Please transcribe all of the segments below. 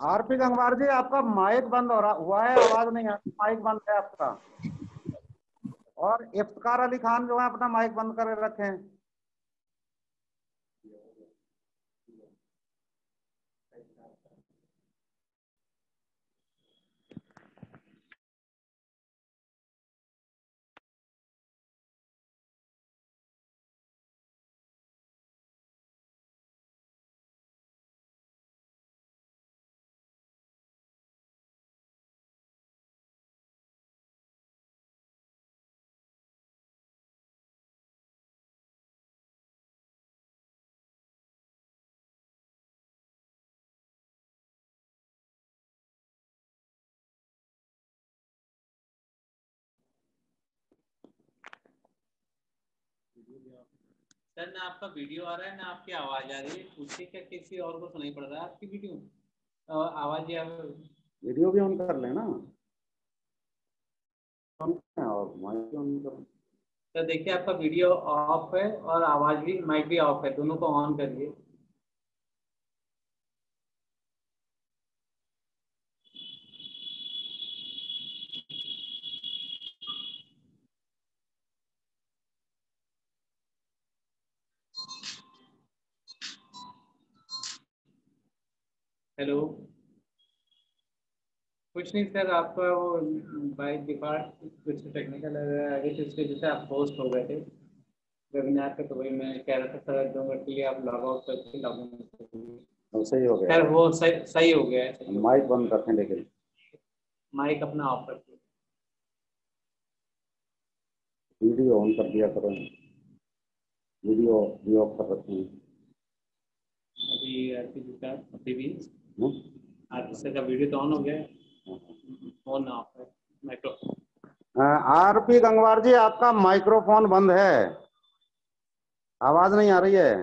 RP Gangwar जी, आपका mic बंद हो रहा हुआ है, आवाज नहीं आ रही, माइक बंद है आपका। और इफ्तिकार अली खान जो है अपना माइक बंद कर रखे हैं। सर ना आपका वीडियो आ रहा है ना आपकी आवाज आ रही है, पूछिए क्या किसी और को सुनाई पड़ रहा है आपकी वीडियो आवाज या वीडियो भी ऑन कर लेना और माइक भी ऑन कर। सर देखिए आपका वीडियो ऑफ है और आवाज भी माइक भी ऑफ है, दोनों को ऑन करिए। हेलो, कुछ नहीं सर, आपका वो बाय डिफॉल्ट कुछ टेक्निकल आगे तो इसकी वजह से आप होस्ट हो गए थे वेबिनार पे, तो वही मैं कह रहा था सर 2 मिनट के लिए आप लॉग आउट करके लॉग इन करिए। सही हो गया, खैर वो सही हो गया है। माइक बंद करते हैं लेकिन माइक अपना ऑफ रखिए। वीडियो ऑन कर दिया करो, वीडियो भी ऑफ कर रखते हैं। अभी अभी भी हम्म? आरपी सर का वीडियो तो ऑन हो गया है, ऑन ऑफ है माइक्रो। आरपी गंगवार जी, आपका माइक्रोफोन बंद है, आवाज नहीं आ रही है।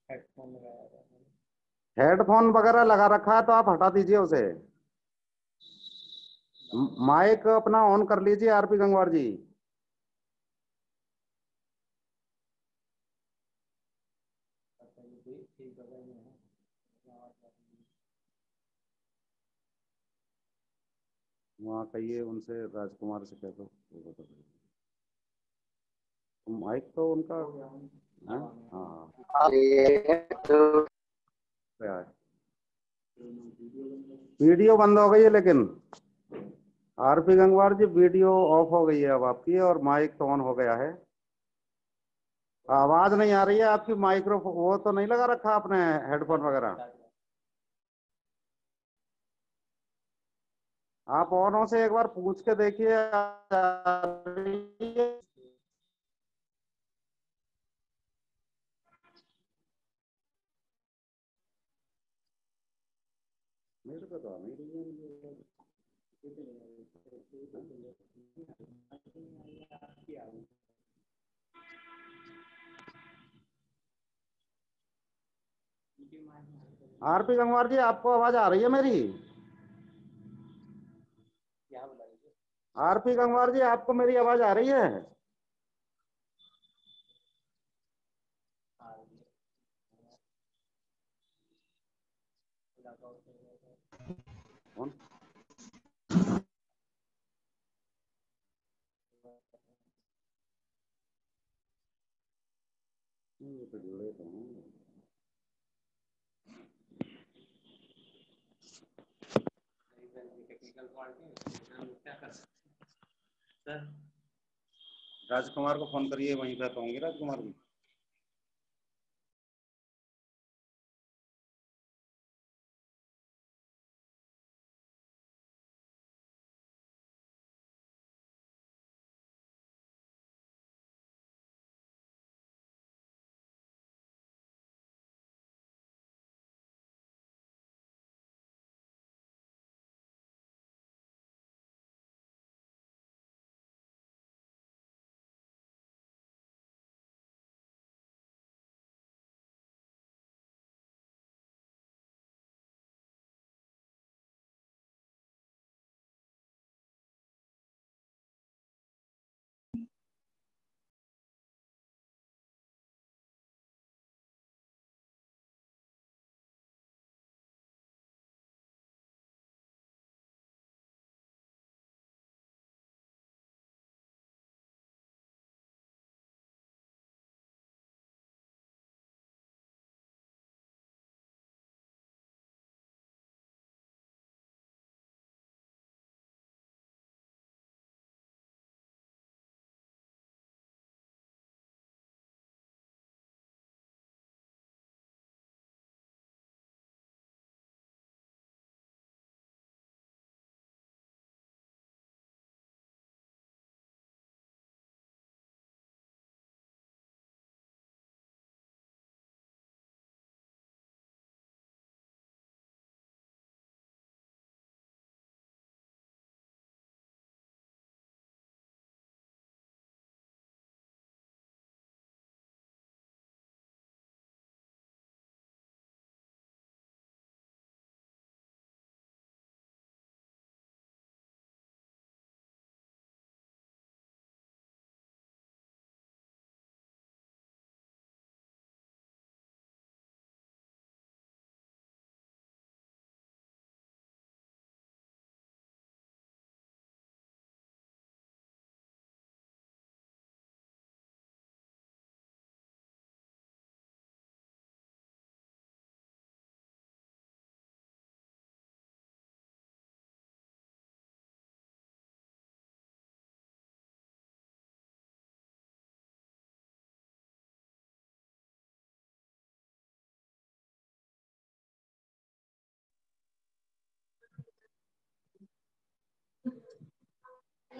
हेडफोन लगाया हुआ है। हेडफोन वगैरह लगा रखा है तो आप हटा दीजिए उसे। माइक अपना ऑन कर लीजिए आरपी गंगवार जी। ठीक है भाई, वहाँ कहिए उनसे, राजकुमार से कह दो वो बता देंगे। माइक तो उनका है? हाँ, क्या है? वीडियो बंद हो गई है लेकिन RP Gangwar ji, video off हो गई है अब आपकी, और माइक तो ऑन हो गया है। आवाज नहीं आ रही है आपकी। माइक्रोफोन वो तो नहीं लगा रखा आपने, हेडफोन वगैरह? आप औरों से एक बार पूछ के देखिए। मेरे को तो नहीं रही है। आरपी गंगवार जी, आपको आवाज आ रही है मेरी? आरपी गंगवार जी, आपको मेरी आवाज आ रही है? कौन? ये तो जुड़े तो हैं। टेक्निकल फॉल्ट है, क्या कर सकते सर। राजकुमार को फोन करिए, वहीं पे होंगे राजकुमार भी।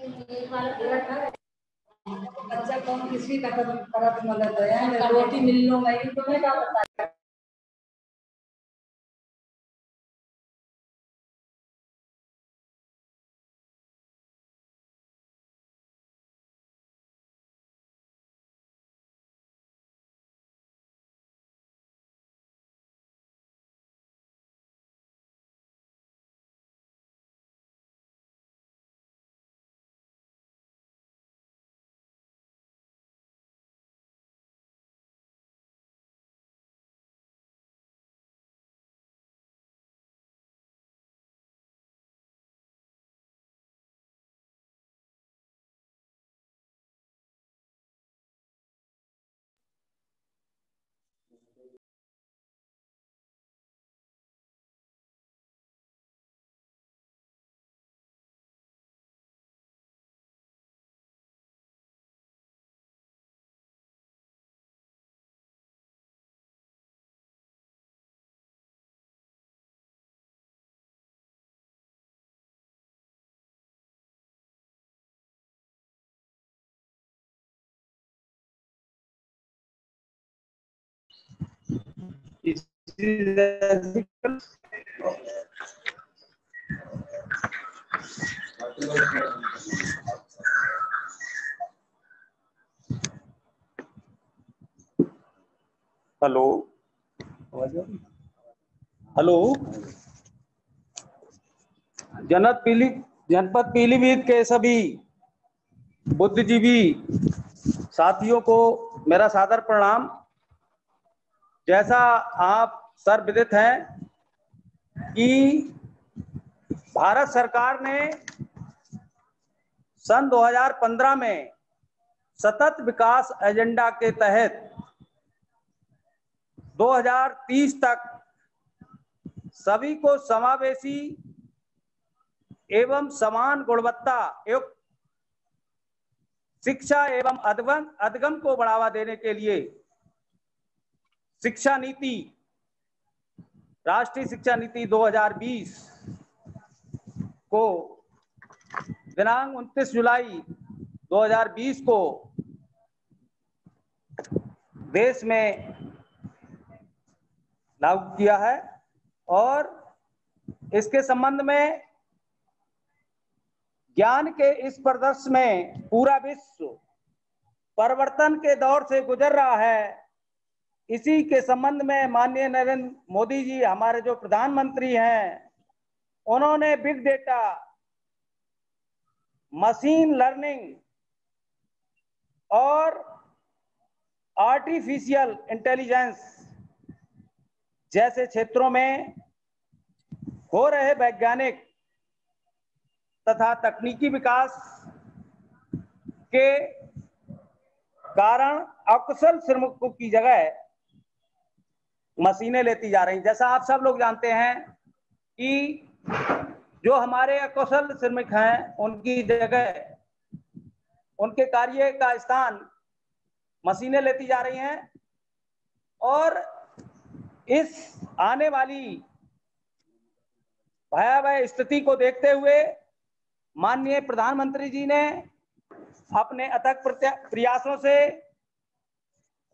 बच्चा कौन किसी का करत मदद है, रोटी मिल लो मैं तो नहीं का बता। हेलो हेलो, जनपद पीलीभीत के सभी बुद्धिजीवी साथियों को मेरा सादर प्रणाम। जैसा आप सर्वविदित हैं कि भारत सरकार ने सन 2015 में सतत विकास एजेंडा के तहत 2030 तक सभी को समावेशी एवं समान गुणवत्ता युक्त शिक्षा एवं अधिगम को बढ़ावा देने के लिए शिक्षा नीति, राष्ट्रीय शिक्षा नीति 2020 को दिनांक 29 जुलाई 2020 को देश में लागू किया है और इसके संबंध में ज्ञान के इस परिदृश्य में पूरा विश्व परिवर्तन के दौर से गुजर रहा है। इसी के संबंध में माननीय नरेंद्र मोदी जी, हमारे जो प्रधानमंत्री हैं, उन्होंने बिग डेटा, मशीन लर्निंग और आर्टिफिशियल इंटेलिजेंस जैसे क्षेत्रों में हो रहे वैज्ञानिक तथा तकनीकी विकास के कारण अकुशल श्रमिकों की जगह मशीनें लेती जा रही। जैसा आप सब लोग जानते हैं कि जो हमारे अकुशल श्रमिक हैं, उनकी जगह, उनके कार्य का स्थान मशीनें लेती जा रही हैं। और इस आने वाली भयावह स्थिति को देखते हुए माननीय प्रधानमंत्री जी ने अपने अथक प्रयासों से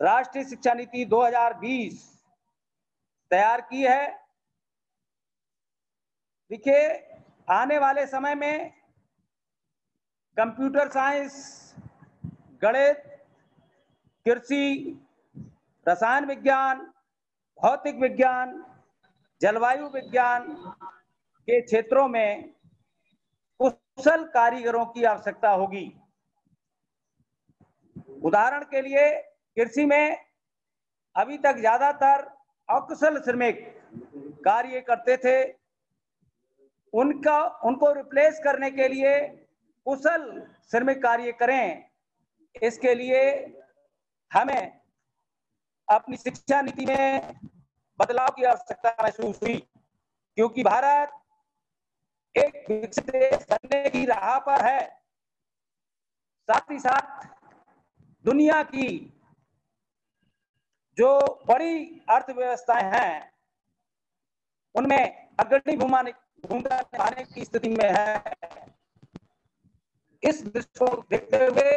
राष्ट्रीय शिक्षा नीति 2020 तैयार की है। देखिए, आने वाले समय में कंप्यूटर साइंस, गणित, कृषि, रसायन विज्ञान, भौतिक विज्ञान, जलवायु विज्ञान के क्षेत्रों में कुशल कारीगरों की आवश्यकता होगी। उदाहरण के लिए कृषि में अभी तक ज्यादातर अकुशल श्रमिक कार्य करते थे। उनको रिप्लेस करने के लिए कुशल श्रमिक कार्य करें, इसके लिए हमें अपनी शिक्षा नीति में बदलाव की आवश्यकता महसूस हुई, क्योंकि भारत एक विकसित देश बनने की राह पर है। साथ ही साथ दुनिया की जो बड़ी अर्थव्यवस्थाएं हैं, उनमें अग्रणी भूमिका निभाने की स्थिति में है। इस दृष्टि को देखते हुए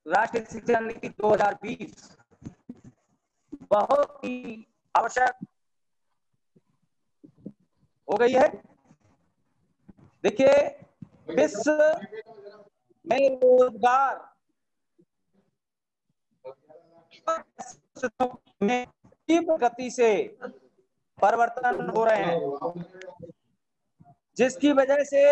राष्ट्रीय शिक्षा नीति 2020 बहुत ही आवश्यक हो गई है। देखिए, विश्व में रोजगार में तीव्र गति से परिवर्तन हो रहे हैं, जिसकी वजह से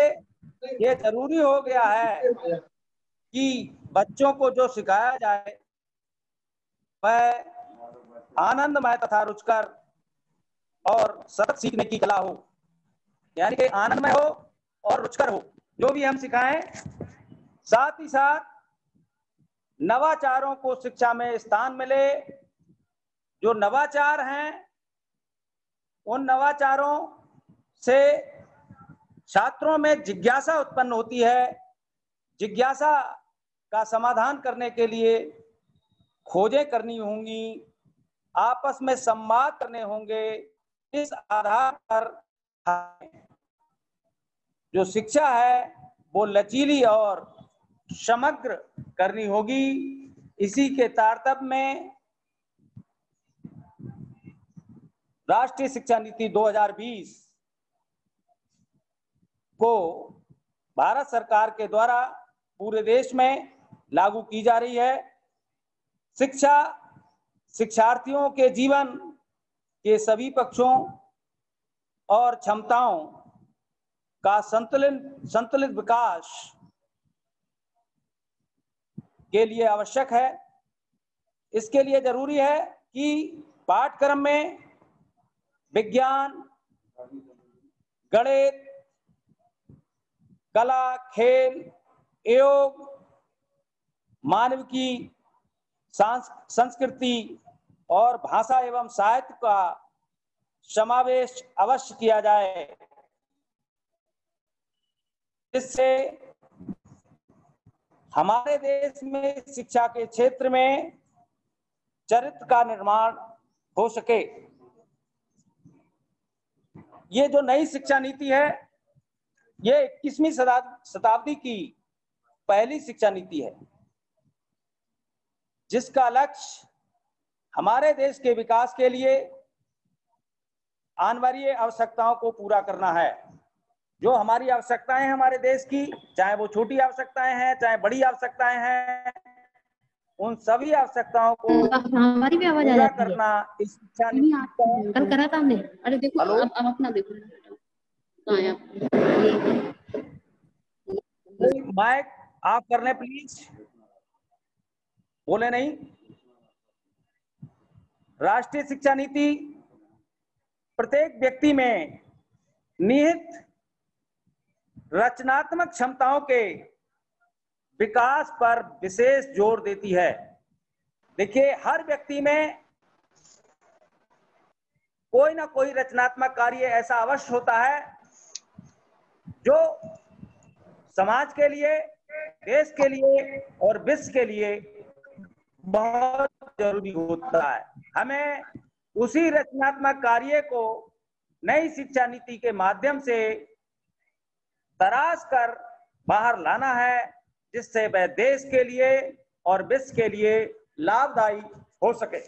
ये जरूरी हो गया है कि बच्चों को जो सिखाया जाए वह आनंदमय तथा रुचिकर और सतत सीखने की कला हो, यानी कि आनंदमय हो और रुचिकर हो जो भी हम सिखाएं। साथ ही साथ नवाचारों को शिक्षा में स्थान मिले। जो नवाचार हैं उन नवाचारों से छात्रों में जिज्ञासा उत्पन्न होती है। जिज्ञासा का समाधान करने के लिए खोजें करनी होंगी, आपस में संवाद करने होंगे। इस आधार पर जो शिक्षा है वो लचीली और समग्र करनी होगी। इसी के तारतम्य में राष्ट्रीय शिक्षा नीति 2020 को भारत सरकार के द्वारा पूरे देश में लागू की जा रही है। शिक्षा शिक्षार्थियों के जीवन के सभी पक्षों और क्षमताओं का संतुलित विकास के लिए आवश्यक है। इसके लिए जरूरी है कि पाठ्यक्रम में विज्ञान, गणित, कला, खेल, योग, मानविकी, संस्कृति और भाषा एवं साहित्य का समावेश अवश्य किया जाए, जिससे हमारे देश में शिक्षा के क्षेत्र में चरित्र का निर्माण हो सके। ये जो नई शिक्षा नीति है ये 21वीं शताब्दी की पहली शिक्षा नीति है, जिसका लक्ष्य हमारे देश के विकास के लिए अनिवार्य आवश्यकताओं को पूरा करना है। जो हमारी आवश्यकताएं हैं हमारे देश की, चाहे वो छोटी आवश्यकताएं हैं चाहे बड़ी आवश्यकताएं हैं, उन सभी आवश्यकताओं को हमारी भी आवाज आ पूरा जाती है। करना इस शिक्षा नीति का। कल करा था हमने। अरे देखो अब अपना देखो माइक ऑफ करने प्लीज, बोले नहीं। राष्ट्रीय शिक्षा नीति प्रत्येक व्यक्ति में निहित रचनात्मक क्षमताओं के विकास पर विशेष जोर देती है। देखिए, हर व्यक्ति में कोई ना कोई रचनात्मक कार्य ऐसा अवश्य होता है जो समाज के लिए, देश के लिए और विश्व के लिए बहुत जरूरी होता है। हमें उसी रचनात्मक कार्य को नई शिक्षा नीति के माध्यम से तराश कर बाहर लाना है, जिससे वह देश के लिए और विश्व के लिए लाभदायी हो सके।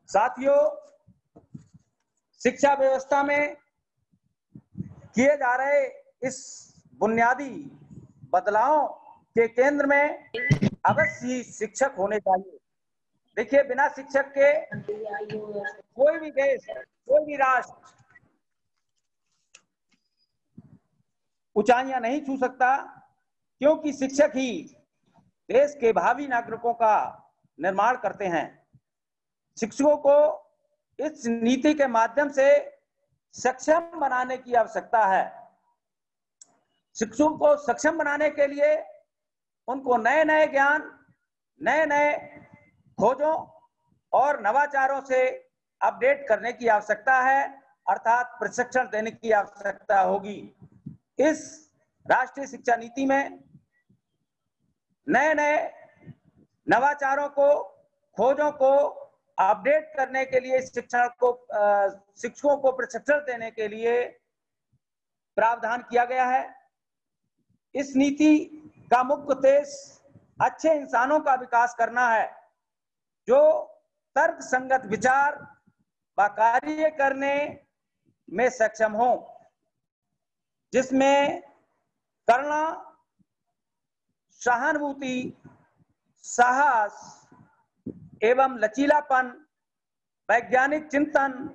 साथियों, शिक्षा व्यवस्था में किए जा रहे इस बुनियादी बदलावों के केंद्र में अवश्य ही शिक्षक होने चाहिए। देखिए, बिना शिक्षक के कोई भी देश, कोई भी राष्ट्र ऊंचाइयां नहीं छू सकता, क्योंकि शिक्षक ही देश के भावी नागरिकों का निर्माण करते हैं। शिक्षकों को इस नीति के माध्यम से सक्षम बनाने की आवश्यकता है। शिक्षकों को सक्षम बनाने के लिए उनको नए नए ज्ञान, नए नए खोजों और नवाचारों से अपडेट करने की आवश्यकता है, अर्थात प्रशिक्षण देने की आवश्यकता होगी। इस राष्ट्रीय शिक्षा नीति में नए नए नवाचारों को, खोजों को अपडेट करने के लिए शिक्षकों को प्रशिक्षण देने के लिए प्रावधान किया गया है। इस नीति का मुख्य उद्देश्य अच्छे इंसानों का विकास करना है, जो तर्क संगत विचार व कार्य करने में सक्षम हो, जिसमें करुणा, सहानुभूति, साहस एवं लचीलापन, वैज्ञानिक चिंतन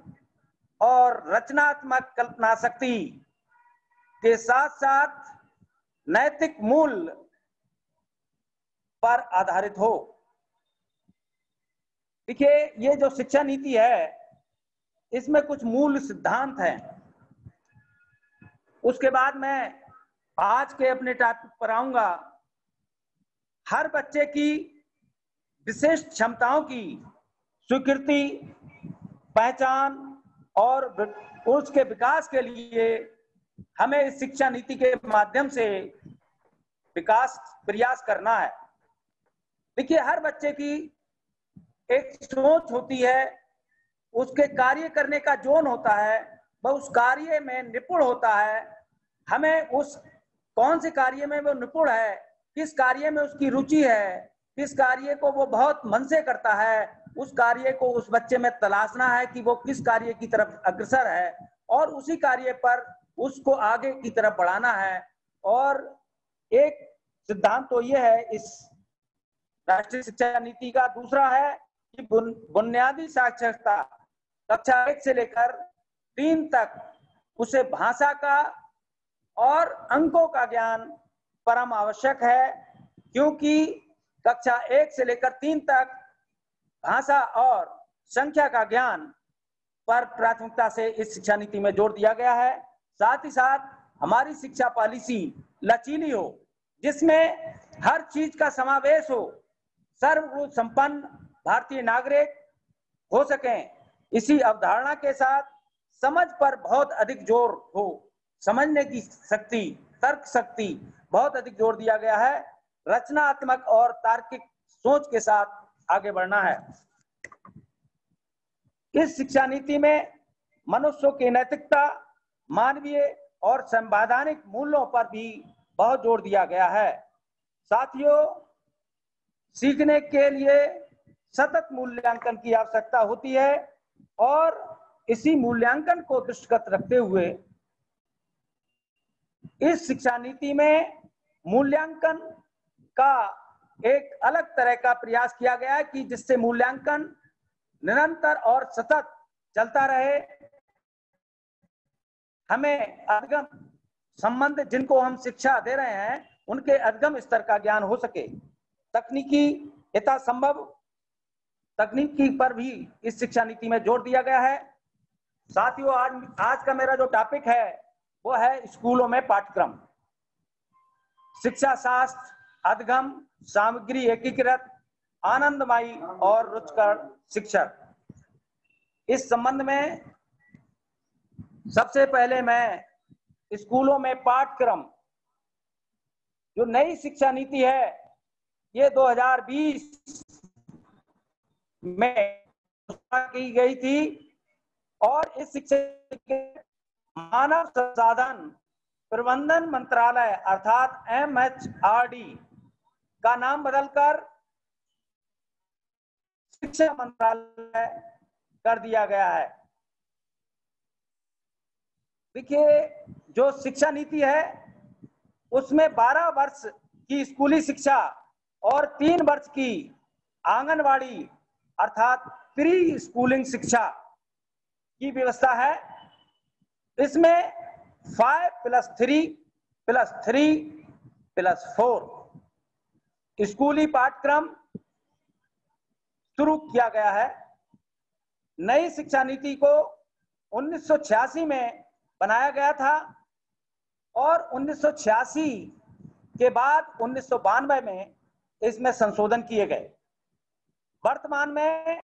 और रचनात्मक कल्पना शक्ति के साथ साथ नैतिक मूल्य पर आधारित हो। देखिए, ये जो शिक्षा नीति है, इसमें कुछ मूल सिद्धांत हैं। उसके बाद मैं आज के अपने टॉपिक पर आऊंगा। हर बच्चे की विशेष क्षमताओं की स्वीकृति, पहचान और उसके विकास के लिए हमें इस शिक्षा नीति के माध्यम से विकास प्रयास करना है। देखिए, हर बच्चे की एक सोच होती है, उसके कार्य करने का जोन होता है, वह उस कार्य में निपुण होता है। हमें उस कौन से कार्य में वो निपुण है, किस कार्य में उसकी रुचि है, किस कार्य को वो बहुत मन से करता है, उस कार्य को उस बच्चे में तलाशना है कि वो किस कार्य की तरफ अग्रसर है और उसी कार्य पर उसको आगे की तरफ बढ़ाना है। और एक सिद्धांत तो ये है इस राष्ट्रीय शिक्षा नीति का। दूसरा है कि बुनियादी साक्षरता कक्षा 1 से लेकर 3 तक उसे भाषा का और अंकों का ज्ञान परम आवश्यक है, क्योंकि कक्षा 1 से लेकर 3 तक भाषा और संख्या का ज्ञान पर प्राथमिकता से इस शिक्षा नीति में जोर दिया गया है। साथ ही साथ हमारी शिक्षा पॉलिसी लचीली हो, जिसमें हर चीज का समावेश हो, सर्वगुण संपन्न भारतीय नागरिक हो सकें। इसी अवधारणा के साथ समझ पर बहुत अधिक जोर हो, समझने की शक्ति, तर्क शक्ति बहुत अधिक जोर दिया गया है। रचनात्मक और तार्किक सोच के साथ आगे बढ़ना है। इस शिक्षा नीति में मनुष्यों की नैतिकता, मानवीय और संवैधानिक मूल्यों पर भी बहुत जोर दिया गया है। साथियों, सीखने के लिए सतत मूल्यांकन की आवश्यकता होती है और इसी मूल्यांकन को दृष्टिगत रखते हुए इस शिक्षा नीति में मूल्यांकन का एक अलग तरह का प्रयास किया गया है कि जिससे मूल्यांकन निरंतर और सतत चलता रहे। हमें अधिगम संबंध, जिनको हम शिक्षा दे रहे हैं, उनके अधिगम स्तर का ज्ञान हो सके। तकनीकी यथासंभव तकनीकी पर भी इस शिक्षा नीति में जोर दिया गया है। साथियों, आज का मेरा जो टॉपिक है वो है स्कूलों में पाठ्यक्रम, शिक्षा शास्त्र, अधिगम, सामग्री एकीकृत, आनंदमयी और रुचिकर शिक्षक। इस संबंध में सबसे पहले मैं स्कूलों में पाठ्यक्रम, जो नई शिक्षा नीति है, ये 2020 में की गई थी और इस शिक्षा के मानव संसाधन प्रबंधन मंत्रालय अर्थात MHRD का नाम बदलकर शिक्षा मंत्रालय कर दिया गया है। देखिए, जो शिक्षा नीति है उसमें 12 वर्ष की स्कूली शिक्षा और 3 वर्ष की आंगनवाड़ी अर्थात प्री स्कूलिंग शिक्षा की व्यवस्था है। इसमें 5+3+3+4 स्कूली पाठ्यक्रम शुरू किया गया है। नई शिक्षा नीति को 1986 में बनाया गया था और 1986 के बाद 1992 में इसमें संशोधन किए गए। वर्तमान में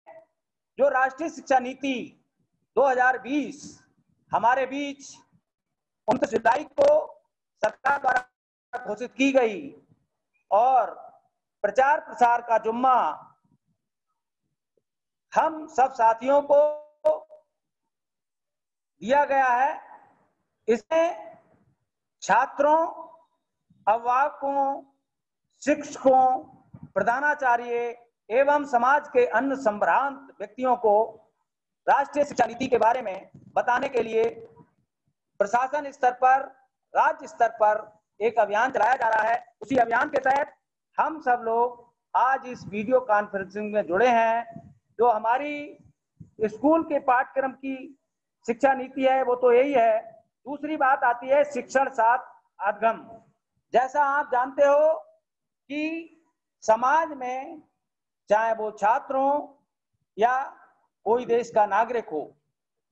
जो राष्ट्रीय शिक्षा नीति 2020 हमारे बीच 29 जुलाई को सरकार द्वारा घोषित की गई और प्रचार प्रसार का जुम्मा हम सब साथियों को दिया गया है। इसमें छात्रों अभिभावकों, शिक्षकों, प्रधानाचार्य एवं समाज के अन्य संभ्रांत व्यक्तियों को राष्ट्रीय शिक्षा नीति के बारे में बताने के लिए प्रशासन स्तर पर, राज्य स्तर पर एक अभियान चलाया जा रहा है। उसी अभियान के तहत हम सब लोग आज इस वीडियो कॉन्फ्रेंसिंग में जुड़े हैं। जो हमारी स्कूल के पाठ्यक्रम की शिक्षा नीति है वो तो यही है। दूसरी बात आती है शिक्षण साथ अधगम। जैसा आप जानते हो कि समाज में चाहे वो छात्र हो या कोई देश का नागरिक हो,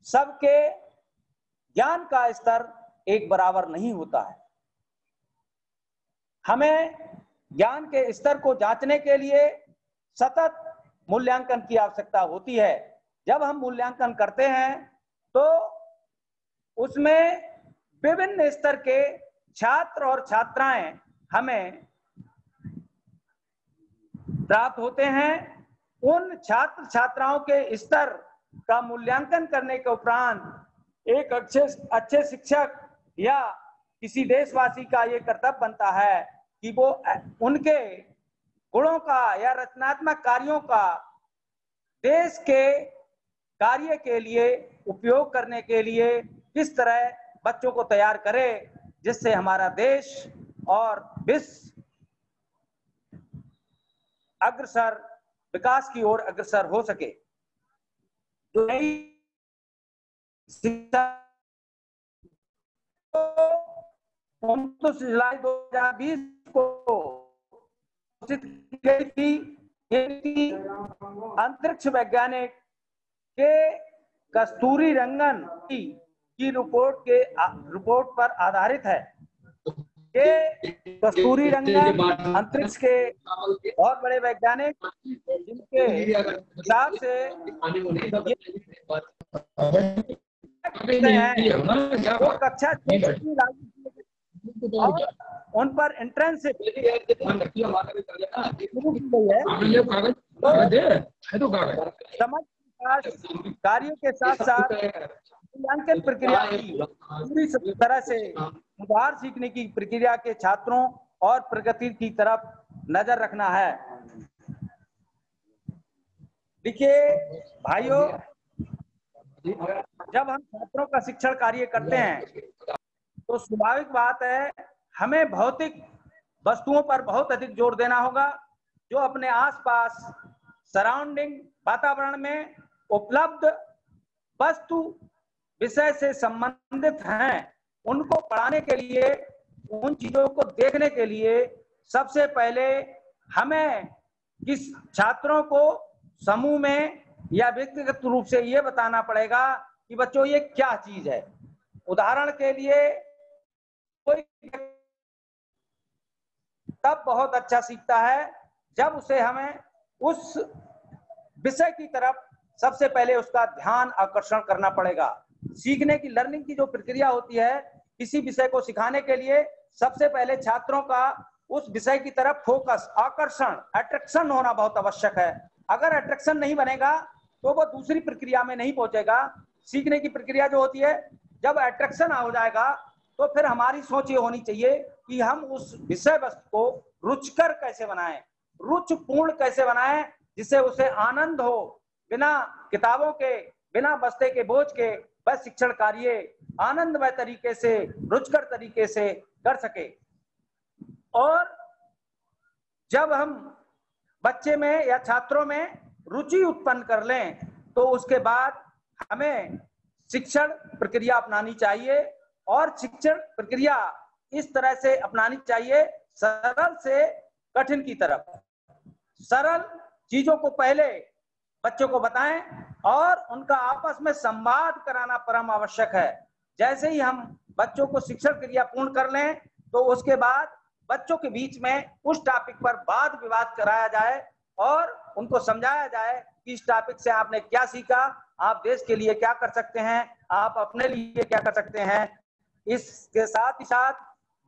सबके ज्ञान का स्तर एक बराबर नहीं होता है। हमें ज्ञान के स्तर को जांचने के लिए सतत मूल्यांकन की आवश्यकता होती है। जब हम मूल्यांकन करते हैं तो उसमें विभिन्न स्तर के छात्र और छात्राएं हमें प्राप्त होते हैं। उन छात्र छात्राओं के स्तर का मूल्यांकन करने के उपरांत एक अच्छे शिक्षक या किसी देशवासी का ये कर्तव्य बनता है कि वो उनके गुणों का या रचनात्मक कार्यों का देश के कार्य के लिए उपयोग करने के लिए किस तरह बच्चों को तैयार करे, जिससे हमारा देश और विश्व अग्रसर विकास की ओर अग्रसर हो सके। तो नई शिक्षा 29 जुलाई 2020 को घोषित की गई थी। अंतरिक्ष वैज्ञानिक के कस्तूरी रंगन की रिपोर्ट पर आधारित है। के कस्तूरी रंगन अंतरिक्ष के बहुत बड़े वैज्ञानिक जिनके हिसाब से वो कक्षा और उन पर एंट्रेंस समझ कार्यों के साथ साथ मूल्यांकन प्रक्रिया की पूरी तरह से सुधार सीखने की प्रक्रिया के छात्रों और प्रगति की तरफ नजर रखना है। देखिए भाइयों, जब हम छात्रों का शिक्षण कार्य करते हैं तो स्वाभाविक बात है हमें भौतिक वस्तुओं पर बहुत अधिक जोर देना होगा। जो अपने आसपास सराउंडिंग वातावरण में उपलब्ध वस्तु विषय से संबंधित हैं, उनको पढ़ाने के लिए, उन चीजों को देखने के लिए सबसे पहले हमें किस छात्रों को समूह में या व्यक्तिगत रूप से ये बताना पड़ेगा कि बच्चों ये क्या चीज है। उदाहरण के लिए कोई तब बहुत अच्छा सीखता है जब उसे हमें उस विषय की तरफ सबसे पहले उसका ध्यान आकर्षण करना पड़ेगा। सीखने की लर्निंग की जो प्रक्रिया होती है, किसी विषय को सिखाने के लिए सबसे पहले छात्रों का उस विषय की तरफ फोकस, आकर्षण, अट्रैक्शन होना बहुत आवश्यक है। अगर अट्रैक्शन नहीं बनेगा तो वो दूसरी प्रक्रिया में नहीं पहुंचेगा। सीखने की प्रक्रिया जो होती है, जब अट्रैक्शन हो जाएगा तो फिर हमारी सोच ये होनी चाहिए कि हम उस विषय वस्तु को रुचिकर कैसे बनाएं, रुचिपूर्ण कैसे बनाएं, जिससे उसे आनंद हो, बिना किताबों के, बिना बस्ते के बोझ के वह शिक्षण कार्य आनंदमय तरीके से, रुचिकर तरीके से कर सके। और जब हम बच्चे में या छात्रों में रुचि उत्पन्न कर लें तो उसके बाद हमें शिक्षण प्रक्रिया अपनानी चाहिए। और शिक्षण प्रक्रिया इस तरह से अपनानी चाहिए, सरल से कठिन की तरफ। सरल चीजों को पहले बच्चों को बताएं और उनका आपस में संवाद कराना परम आवश्यक है। जैसे ही हम बच्चों को शिक्षण क्रिया पूर्ण कर लें तो उसके बाद बच्चों के बीच में उस टॉपिक पर वाद विवाद कराया जाए और उनको समझाया जाए कि इस टॉपिक से आपने क्या सीखा, आप देश के लिए क्या कर सकते हैं, आप अपने लिए क्या कर सकते हैं। इसके साथ ही साथ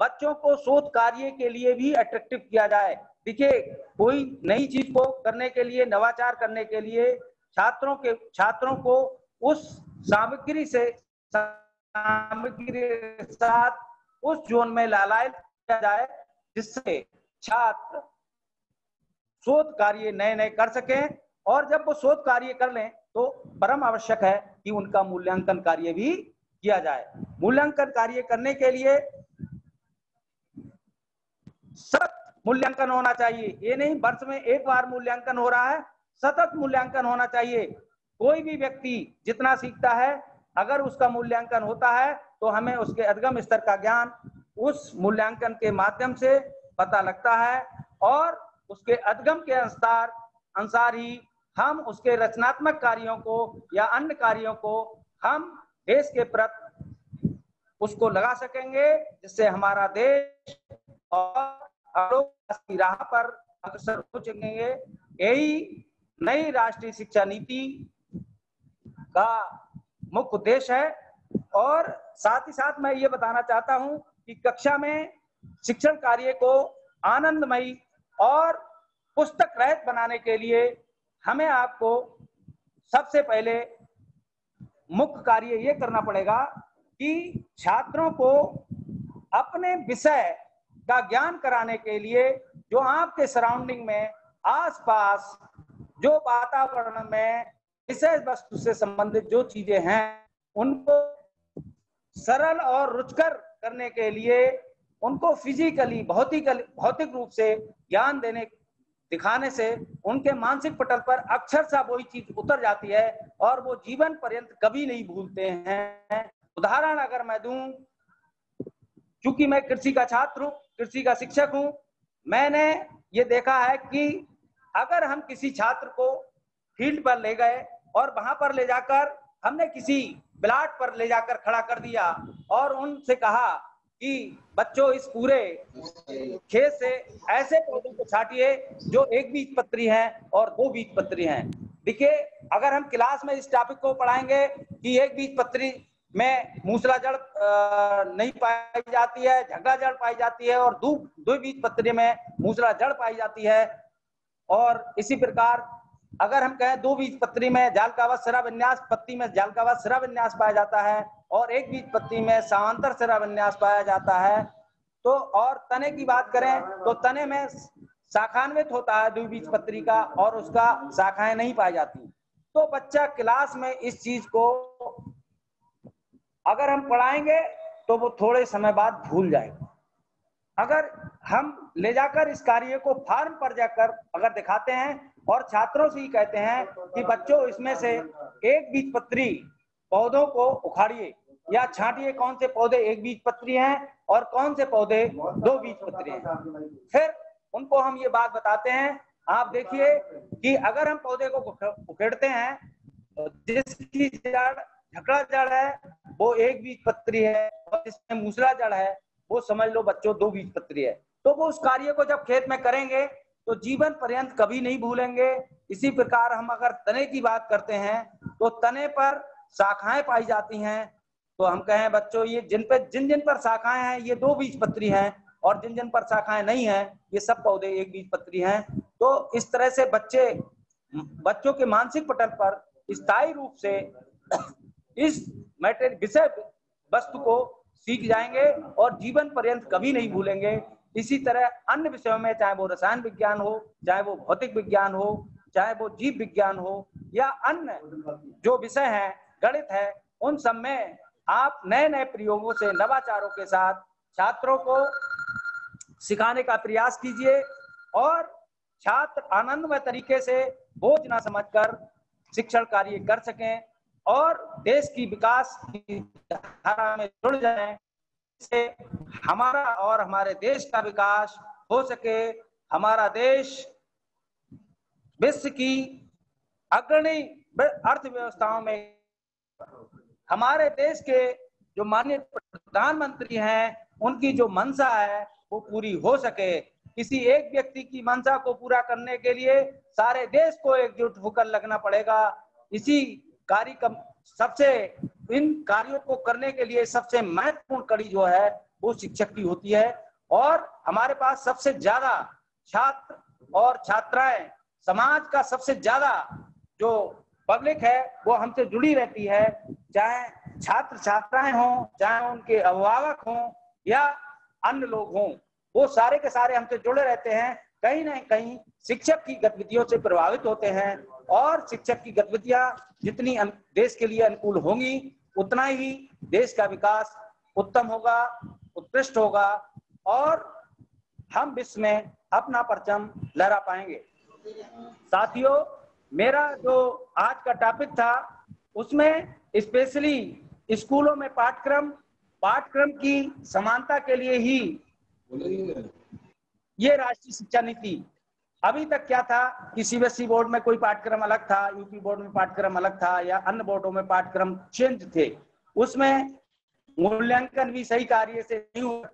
बच्चों को शोध कार्य के लिए भी अट्रैक्टिव किया जाए। देखिए, कोई नई चीज को करने के लिए, नवाचार करने के लिए छात्रों को उस सामग्री के साथ उस जोन में लालायित किया जाए जिससे छात्र शोध कार्य नए नए कर सकें, और जब वो शोध कार्य कर लें तो परम आवश्यक है कि उनका मूल्यांकन कार्य भी किया जाए। मूल्यांकन कार्य करने के लिए सतत मूल्यांकन होना चाहिए। ये नहीं वर्ष में एक बार मूल्यांकन हो रहा है, सतत मूल्यांकन होना चाहिए। कोई भी व्यक्ति जितना सीखता है, अगर उसका मूल्यांकन होता है तो हमें उसके अधगम स्तर का ज्ञान उस मूल्यांकन के माध्यम से पता लगता है, और उसके अधगम के अनुसार ही हम उसके रचनात्मक कार्यों को या अन्य कार्यों को हम देश के प्रति उसको लगा सकेंगे, जिससे हमारा देश और की राह पर अग्रसर हो सकेंगे। यही नई राष्ट्रीय शिक्षा नीति का मुख्य उद्देश्य है। और साथ ही साथ मैं ये बताना चाहता हूं कि कक्षा में शिक्षण कार्य को आनंदमयी और पुस्तक रहित बनाने के लिए हमें आपको सबसे पहले मुख्य कार्य ये करना पड़ेगा कि छात्रों को अपने विषय का ज्ञान कराने के लिए जो आपके सराउंडिंग में आसपास जो वातावरण में विषय वस्तु से संबंधित जो चीजें हैं उनको सरल और रुचिकर करने के लिए उनको फिजिकली भौतिक रूप से ज्ञान दिखाने से उनके मानसिक पटल पर अक्षरशः वही चीज उतर जाती है और वो जीवन पर्यंत कभी नहीं भूलते हैं। उदाहरण अगर मैं दूं, चूंकि मैं कृषि का छात्र हूं, कृषि का शिक्षक हूं, मैंने ये देखा है कि अगर हम किसी छात्र को फील्ड पर ले गए और वहां पर ले जाकर हमने किसी प्लाट पर ले जाकर खड़ा कर दिया और उनसे कहा कि बच्चों इस पूरे खेत से ऐसे पौधों को छांटिए जो एक बीजपत्री हैं और दो बीजपत्री हैं। देखिए, अगर हम क्लास में इस टॉपिक को पढ़ाएंगे कि एक बीजपत्री में मूसला जड़ नहीं पाई जाती है, झगड़ा जड़ पाई जाती है, और दो बीजपत्री में मूसला जड़ पाई जाती है, और इसी प्रकार अगर हम कहें दो बीजपत्री में जालकावत सिरा विन्यास, पत्ती में जालकावत सिरा विन्यास पाया जाता है और एक बीजपत्री में समांतर सिरा विन्यास पाया जाता है, तो और तने की बात करें तो तने में शाखान्वित होता है द्विबीजपत्री का और उसका शाखाएं नहीं पाई जाती। तो बच्चा क्लास में इस चीज को अगर हम पढ़ाएंगे तो वो थोड़े समय बाद भूल जाएगा। अगर हम ले जाकर इस कार्य को फार्म पर जाकर अगर दिखाते हैं और छात्रों से ही कहते हैं कि बच्चों इसमें से एक बीजपत्री पौधों को उखाड़िए या छांटिए, कौन से पौधे एक बीजपत्री हैं और कौन से पौधे दो बीजपत्री हैं, फिर उनको हम ये बात बताते हैं। आप देखिए कि अगर हम पौधे को उखेड़ते हैं तो जिसकी जड़ झकड़ा जड़ है वो एक बीजपत्री है और जिसमें मूसला जड़ है वो समझ लो बच्चों दो बीजपत्री है। तो वो उस कार्य को जब खेत में करेंगे तो जीवन पर्यंत कभी नहीं भूलेंगे। इसी प्रकार हम अगर तने की बात करते हैं तो तने पर शाखाएं पाई जाती हैं, तो हम कहें बच्चों ये जिन जिन पर शाखाएं हैं ये दो बीजपत्री हैं और जिन जिन पर शाखाएं नहीं हैं ये सब पौधे एक बीजपत्री हैं। तो इस तरह से बच्चों के मानसिक पटल पर स्थायी रूप से इस विषय वस्तु को सीख जाएंगे और जीवन पर्यंत कभी नहीं भूलेंगे। इसी तरह अन्य विषयों में, चाहे वो रसायन विज्ञान हो, चाहे वो भौतिक विज्ञान हो, चाहे वो जीव विज्ञान हो या अन्य जो विषय हैं, गणित है, उन सब में आप नए नए प्रयोगों से नवाचारों के साथ छात्रों को सिखाने का प्रयास कीजिए और छात्र आनंदमय तरीके से बोझ न समझकर शिक्षण कार्य कर सकें और देश की विकास की धारा में जुड़ जाएं, से हमारा और हमारे देश का विकास हो सके। हमारा देश विश्व की अग्रणी अर्थव्यवस्थाओं में, हमारे देश के जो माननीय प्रधानमंत्री हैं उनकी जो मंशा है वो पूरी हो सके। किसी एक व्यक्ति की मंशा को पूरा करने के लिए सारे देश को एकजुट होकर लगना पड़ेगा। इसी कार्य का इन कार्यों को करने के लिए सबसे महत्वपूर्ण कड़ी जो है वो शिक्षक की होती है और हमारे पास सबसे ज्यादा छात्र और छात्राएं, समाज का सबसे ज्यादा जो पब्लिक है वो हमसे जुड़ी रहती है, चाहे छात्र छात्राएं हों, चाहे उनके अभिभावक हों या अन्य लोग हों। वो सारे के सारे हमसे जुड़े रहते हैं, कहीं ना कहीं शिक्षक की गतिविधियों से प्रभावित होते हैं, और शिक्षक की गतिविधियां जितनी देश के लिए अनुकूल होंगी उतना ही देश का विकास उत्तम होगा, उत्कृष्ट होगा, और हम विश्व में अपना परचम लहरा पाएंगे। साथियों, मेरा जो आज का टॉपिक था उसमें स्पेशली स्कूलों में पाठ्यक्रम की समानता के लिए ही ये राष्ट्रीय शिक्षा नीति। अभी तक क्या था कि सीबीएसई बोर्ड में कोई पाठ्यक्रम अलग था, यूपी बोर्ड में पाठ्यक्रम अलग था, या अन्य बोर्डों में पाठ्यक्रम चेंज थे, उसमें मूल्यांकन भी सही कार्य से नहीं हुआ।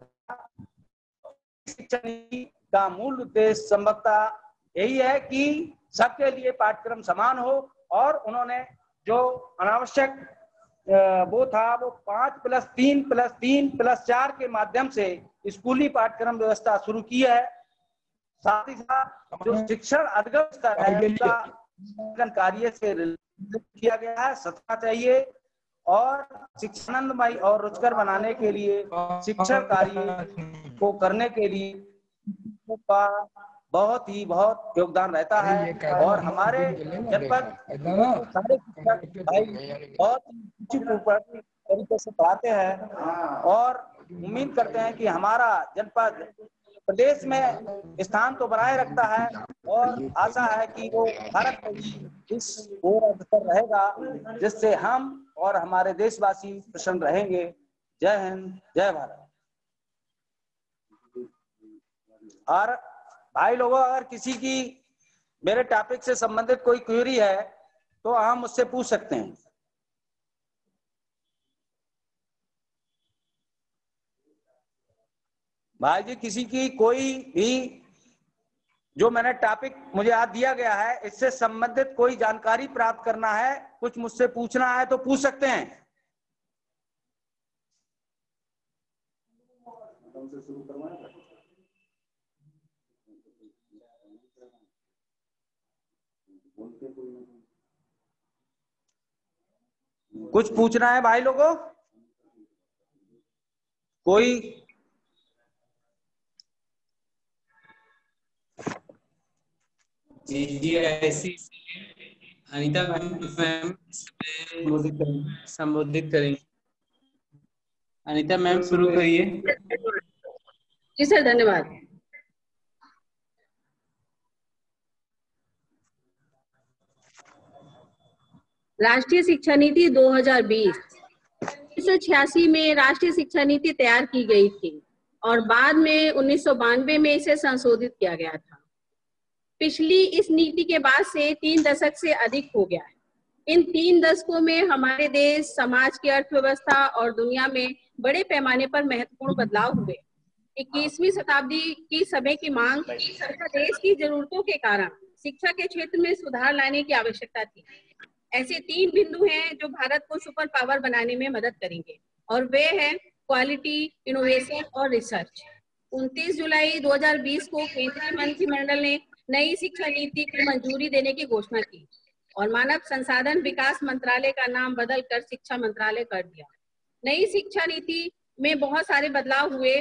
शिक्षा नीति का मूल उद्देश्य संभवतः यही है कि सबके लिए पाठ्यक्रम समान हो, और उन्होंने जो अनावश्यक वो था वो 5+3+3+4 के माध्यम से स्कूली पाठ्यक्रम व्यवस्था शुरू की है। साथ ही साथ जो शिक्षण अधिगम स्तर है उसका कार्य से किया गया है, सत्ता चाहिए, और शिक्षानंदमय और रुचिकर बनाने के लिए शिक्षण कार्य को करने के लिए का बहुत योगदान रहता है। और हमारे जनपद सारे शिक्षक भाई बहुत तरीके से पढ़ाते हैं, और उम्मीद करते हैं कि हमारा जनपद प्रदेश में स्थान तो बनाए रखता है, और आशा है कि वो भारत में इस ओर अग्रसर रहेगा, जिससे हम और हमारे देशवासी प्रसन्न रहेंगे। जय हिंद, जय भारत। और भाई लोगों, अगर किसी की मेरे टॉपिक से संबंधित कोई क्वेरी है तो आप मुझसे पूछ सकते हैं। भाई जी, किसी की कोई भी जो मैंने टॉपिक मुझे आज दिया गया है इससे संबंधित कोई जानकारी प्राप्त करना है, कुछ मुझसे पूछना है तो पूछ सकते हैं। कुछ पूछना है भाई लोगों? कोई? जी ऐसी अनीता मैम संबोधित करेंगे। अनीता मैम शुरू करिए। जी सर, धन्यवाद। राष्ट्रीय शिक्षा नीति 2020 1986 में राष्ट्रीय शिक्षा नीति तैयार की गई थी, और बाद में 1992 में इसे संशोधित किया गया था। पिछली इस नीति के बाद से 3 दशक से अधिक हो गया है। इन 3 दशकों में हमारे देश, समाज की अर्थव्यवस्था और दुनिया में बड़े पैमाने पर महत्वपूर्ण बदलाव हुए। 21वीं शताब्दी की समय की मांग तथा देश की जरूरतों के कारण शिक्षा के क्षेत्र में सुधार लाने की आवश्यकता थी। ऐसे 3 बिंदु हैं जो भारत को सुपर पावर बनाने में मदद करेंगे, और वे हैं क्वालिटी, इनोवेशन और रिसर्च। 29 जुलाई 2020 को केंद्रीय मंत्रिमंडल ने नई शिक्षा नीति की मंजूरी देने की घोषणा की, और मानव संसाधन विकास मंत्रालय का नाम बदलकर शिक्षा मंत्रालय कर दिया। नई शिक्षा नीति में बहुत सारे बदलाव हुए,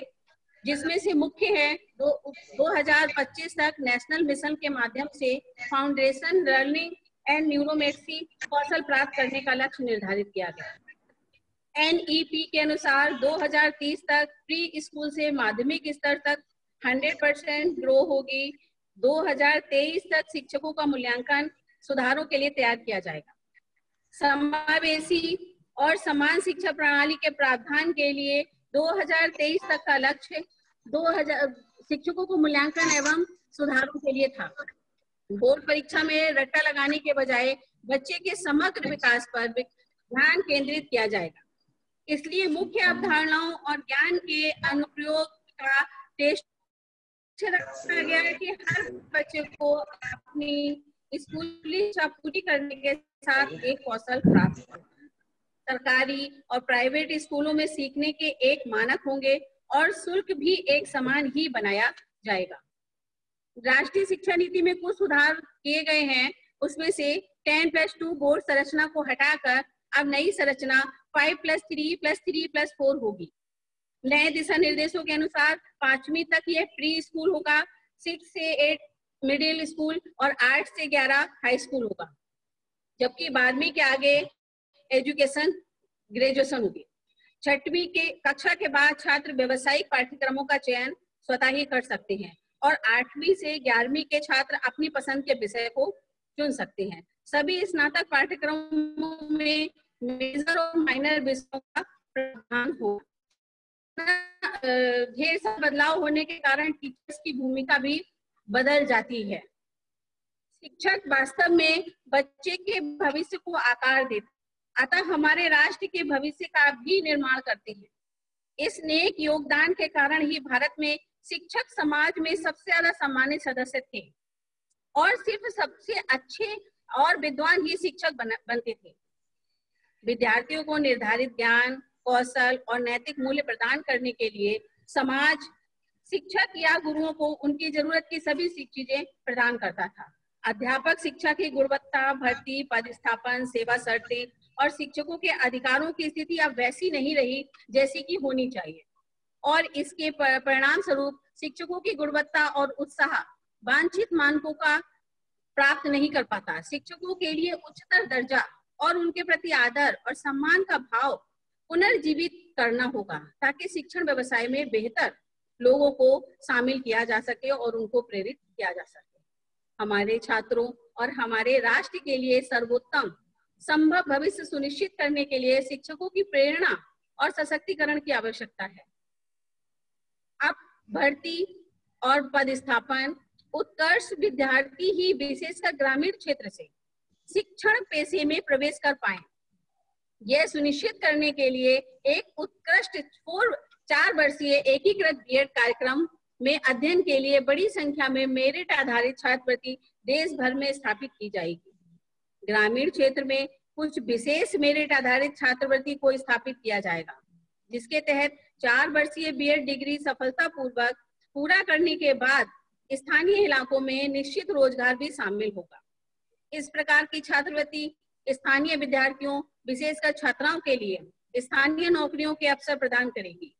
जिसमें से मुख्य है 2025 तक नेशनल मिशन के माध्यम से फाउंडेशन लर्निंग एंड न्यूरोमेट्री कौशल प्राप्त करने का लक्ष्य निर्धारित किया गया। NEP के अनुसार 2030 तक प्री स्कूल से माध्यमिक स्तर तक 100% ग्रो होगी। 2023 तक शिक्षकों का मूल्यांकन सुधारों के लिए तैयार किया जाएगा। समावेशी और समान शिक्षा प्रणाली के प्रावधान के लिए 2023 तक का लक्ष्य 2000 शिक्षकों को मूल्यांकन एवं सुधारों के लिए था। बोर्ड परीक्षा में रट्टा लगाने के बजाय बच्चे के समग्र विकास पर ध्यान केंद्रित किया जाएगा। इसलिए मुख्य अवधारणाओं और ज्ञान के अनुप्रयोग का टेस्ट रखा गया है कि हर बच्चे को अपनी स्कूली शिक्षा पूरी करने के साथ एक कौशल प्राप्त हो। सरकारी और प्राइवेट स्कूलों में सीखने के एक मानक होंगे, और शुल्क भी एक समान ही बनाया जाएगा। राष्ट्रीय शिक्षा नीति में कुछ सुधार किए गए हैं। उसमें से 10+2 बोर्ड संरचना को हटाकर अब नई संरचना 5+3+3+4 होगी। नए दिशा निर्देशों के अनुसार 5वीं तक ये प्री स्कूल होगा, 6 से 8 मिडिल स्कूल और 8 से 11 हाई स्कूल होगा, जबकि 12वीं के आगे एजुकेशन ग्रेजुएशन होगी। 6वीं के कक्षा के बाद छात्र व्यावसायिक पाठ्यक्रमों का चयन स्वतः ही कर सकते हैं और 8वीं से 11वीं के छात्र अपनी पसंद के विषय को चुन सकते हैं। सभी स्नातक पाठ्यक्रमों में मेजर और माइनर विषयों का प्रावधान होगा। ढेर सारे बदलाव होने के कारण टीचर्स की भूमिका भी बदल जाती है। शिक्षक वास्तव में बच्चे के भविष्य को आकार देते, अतः हमारे राष्ट्र के भविष्य का भी निर्माण करते हैं। इस नेक योगदान के कारण ही भारत में शिक्षक समाज में सबसे ज्यादा सम्मानित सदस्य थे और सिर्फ सबसे अच्छे और विद्वान ही शिक्षक बनते थे। विद्यार्थियों को निर्धारित ज्ञान, कौशल और नैतिक मूल्य प्रदान करने के लिए समाज शिक्षक या गुरुओं को उनकी जरूरत की सभी चीजें प्रदान करता था। अध्यापक शिक्षा की गुणवत्ता, भर्ती, पदस्थापन, सेवा शर्तें और शिक्षकों के अधिकारों की स्थिति अब वैसी नहीं रही जैसी कि होनी चाहिए और इसके परिणाम स्वरूप शिक्षकों की गुणवत्ता और उत्साह वांछित मानकों का प्राप्त नहीं कर पाता। शिक्षकों के लिए उच्चतर दर्जा और उनके प्रति आदर और सम्मान का भाव पुनर्जीवित करना होगा ताकि शिक्षण व्यवसाय में बेहतर लोगों को शामिल किया जा सके और उनको प्रेरित किया जा सके। हमारे छात्रों और हमारे राष्ट्र के लिए सर्वोत्तम संभव भविष्य सुनिश्चित करने के लिए शिक्षकों की प्रेरणा और सशक्तिकरण की आवश्यकता है। अब भर्ती और पदस्थापन उत्कर्ष विद्यार्थी ही विशेषकर ग्रामीण क्षेत्र से शिक्षण पेशे में प्रवेश कर पाए। यह सुनिश्चित करने के लिए एक उत्कृष्ट 4 वर्षीय एकीकृत बीएड कार्यक्रम में अध्ययन के लिए बड़ी संख्या में मेरिट आधारित छात्रवृत्ति देश भर में स्थापित की जाएगी। ग्रामीण क्षेत्र में कुछ विशेष मेरिट आधारित छात्रवृत्ति को स्थापित किया जाएगा, जिसके तहत 4 वर्षीय बीएड डिग्री सफलतापूर्वक पूरा करने के बाद स्थानीय इलाकों में निश्चित रोजगार भी शामिल होगा। इस प्रकार की छात्रवृत्ति स्थानीय विद्यार्थियों, विशेषकर छात्राओं के लिए स्थानीय नौकरियों के अवसर प्रदान करेगी,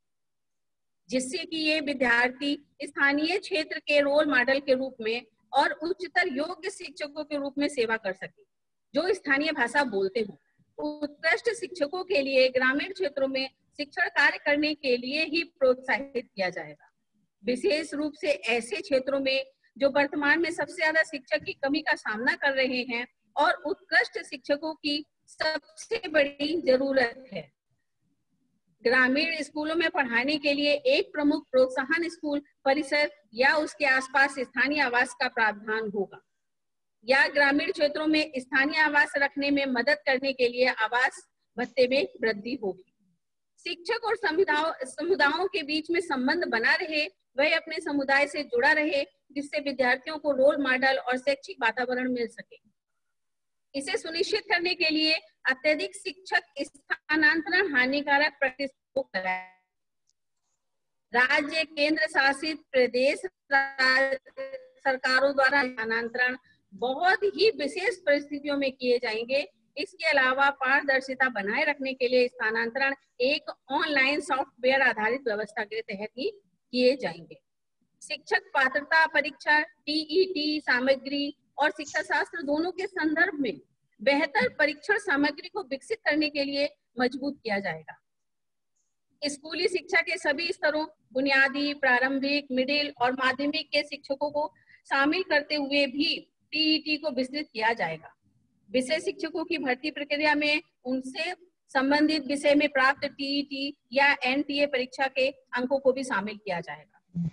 जिससे कि ये विद्यार्थी स्थानीय क्षेत्र के रोल मॉडल के रूप में और उच्चतर योग्य शिक्षकों के रूप में सेवा कर सके जो स्थानीय भाषा बोलते हो। उत्कृष्ट शिक्षकों के लिए ग्रामीण क्षेत्रों में शिक्षण कार्य करने के लिए ही प्रोत्साहित किया जाएगा, विशेष रूप से ऐसे क्षेत्रों में जो वर्तमान में सबसे ज्यादा शिक्षक की कमी का सामना कर रहे हैं और उत्कृष्ट शिक्षकों की सबसे बड़ी जरूरत है। ग्रामीण स्कूलों में पढ़ाने के लिए एक प्रमुख प्रोत्साहन स्कूल परिसर या उसके आसपास स्थानीय आवास का प्रावधान होगा या ग्रामीण क्षेत्रों में स्थानीय आवास रखने में मदद करने के लिए आवास भत्ते में वृद्धि होगी। शिक्षक और समुदायों के बीच में संबंध बना रहे, वह अपने समुदाय से जुड़ा रहे, जिससे विद्यार्थियों को रोल मॉडल और शैक्षिक वातावरण मिल सके। इसे सुनिश्चित करने के लिए अत्यधिक शिक्षक स्थानांतरण हानिकारक प्रैक्टिस को कराया। राज्य, केंद्र शासित प्रदेश सरकारों द्वारा स्थानांतरण बहुत ही विशेष परिस्थितियों में किए जाएंगे। इसके अलावा पारदर्शिता बनाए रखने के लिए स्थानांतरण एक ऑनलाइन सॉफ्टवेयर आधारित व्यवस्था के तहत ही किए जाएंगे। शिक्षक पात्रता परीक्षा, टीईटी सामग्री और शिक्षा शास्त्र दोनों के संदर्भ में बेहतर परीक्षण सामग्री को विकसित करने के लिए मजबूत किया जाएगा। स्कूली शिक्षा के सभी स्तरों, बुनियादी, प्रारंभिक, मिडिल और माध्यमिक के शिक्षकों को शामिल करते हुए भी टीईटी को विस्तृत किया जाएगा। विषय शिक्षकों की भर्ती प्रक्रिया में उनसे संबंधित विषय में प्राप्त टीईटी या एनटीए परीक्षा के अंकों को भी शामिल किया जाएगा।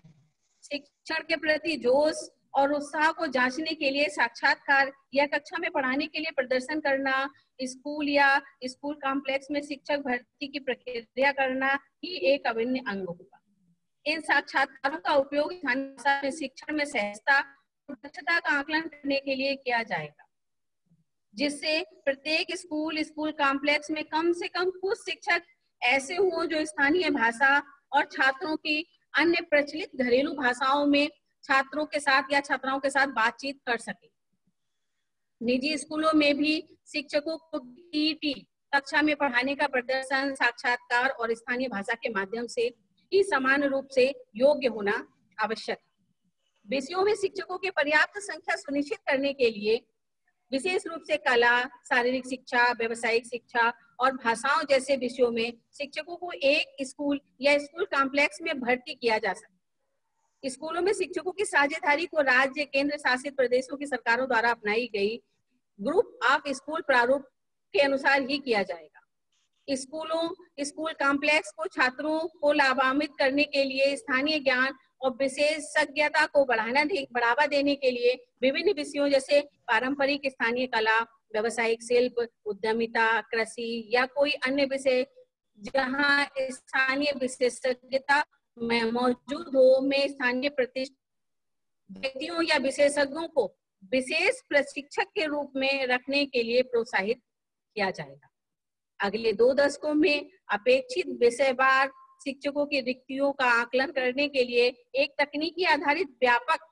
शिक्षण के प्रति जोश और उत्साह को जांचने के लिए साक्षात्कार या कक्षा में पढ़ाने के लिए प्रदर्शन करना, स्कूल या स्कूल कॉम्प्लेक्स में शिक्षक भर्ती की प्रक्रिया करना ही एक अभिन्न अंग होगा। इन साक्षात्कारों का उपयोग स्थानीय भाषा में शिक्षण में सहजता और दक्षता का आकलन करने के लिए किया जाएगा, जिससे प्रत्येक स्कूल कॉम्प्लेक्स में कम से कम कुछ शिक्षक ऐसे हों जो स्थानीय भाषा और छात्रों की अन्य प्रचलित घरेलू भाषाओं में छात्रों के साथ या छात्राओं के साथ बातचीत कर सके। निजी स्कूलों में भी शिक्षकों को टीईटी कक्षा में पढ़ाने का प्रदर्शन, साक्षात्कार और स्थानीय भाषा के माध्यम से ही समान रूप से योग्य होना आवश्यक है। विषयों में शिक्षकों की पर्याप्त संख्या सुनिश्चित करने के लिए विशेष रूप से कला, शारीरिक शिक्षा, व्यावसायिक शिक्षा और भाषाओं जैसे विषयों में शिक्षकों को एक स्कूल या स्कूल कॉम्प्लेक्स में भर्ती किया जा सकता है। स्कूलों में शिक्षकों की साझेदारी को राज्य, केंद्र शासित प्रदेशों की सरकारों द्वारा अपनाई गई ग्रुप ऑफ स्कूल प्रारूप के अनुसार ही किया जाएगा। स्कूल कॉम्प्लेक्स को छात्रों को लाभान्वित करने के लिए स्थानीय ज्ञान और विशेषज्ञता को बढ़ावा देने के लिए विभिन्न विषयों जैसे पारंपरिक स्थानीय कला, व्यावसायिक शिल्प, उद्यमिता, कृषि या कोई अन्य विषय जहां स्थानीय विशेषज्ञता में मौजूद हो, में स्थानीय प्रतिष्ठित व्यक्तियों या विशेषज्ञों को विशेष प्रशिक्षक के रूप में रखने के लिए प्रोत्साहित किया जाएगा। अगले 2 दशकों में अपेक्षित विषयवार शिक्षकों की रिक्तियों का आकलन करने के लिए एक तकनीकी आधारित व्यापक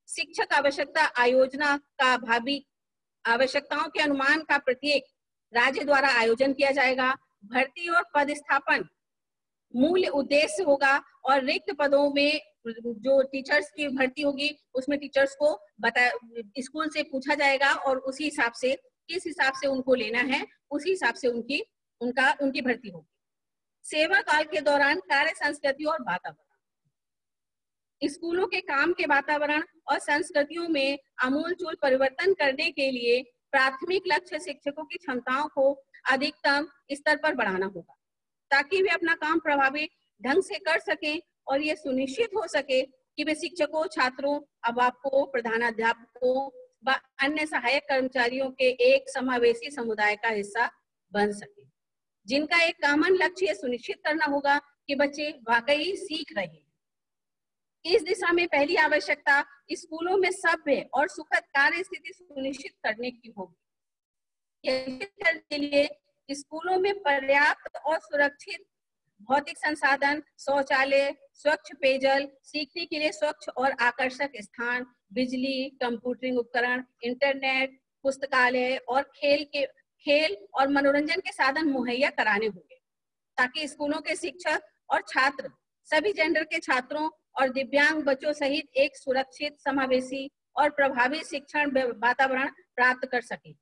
शिक्षक आवश्यकता आयोजना का भावी आवश्यकताओं के अनुमान का प्रत्येक राज्य द्वारा आयोजन किया जाएगा। भर्ती और पदस्थापन मूल उद्देश्य होगा और रिक्त पदों में जो टीचर्स की भर्ती होगी उसमें टीचर्स को स्कूल से पूछा जाएगा और उसी हिसाब से किस हिसाब से उनको लेना है उसी हिसाब से उनकी भर्ती होगी। सेवा काल के दौरान कार्य संस्कृति और वातावरण। स्कूलों के काम के वातावरण और संस्कृतियों में आमूलचूल परिवर्तन करने के लिए प्राथमिक लक्ष्य शिक्षकों की क्षमताओं को अधिकतम स्तर पर बढ़ाना होगा ताकि वे अपना काम प्रभावी ढंग से कर सकें और ये सुनिश्चित हो सके कि वे शिक्षकों, छात्रों, अभिभावकों, प्रधानाध्यापकों व अन्य सहायक कर्मचारियों के एक समावेशी समुदाय का हिस्सा बन सके, जिनका एक कॉमन लक्ष्य यह सुनिश्चित करना होगा कि बच्चे वाकई सीख रहे हैं। इस दिशा में पहली आवश्यकता स्कूलों में सभ्य और सुखद कार्य स्थिति सुनिश्चित करने की होगी। के लिए स्कूलों में पर्याप्त और सुरक्षित भौतिक संसाधन, शौचालय, स्वच्छ पेयजल, सीखने के लिए स्वच्छ और आकर्षक स्थान, बिजली, कंप्यूटरिंग उपकरण, इंटरनेट, पुस्तकालय और खेल और मनोरंजन के साधन मुहैया कराने होंगे ताकि स्कूलों के शिक्षक और छात्र सभी जेंडर के छात्रों और दिव्यांग बच्चों सहित एक सुरक्षित, समावेशी और प्रभावी शिक्षण वातावरण प्राप्त कर सके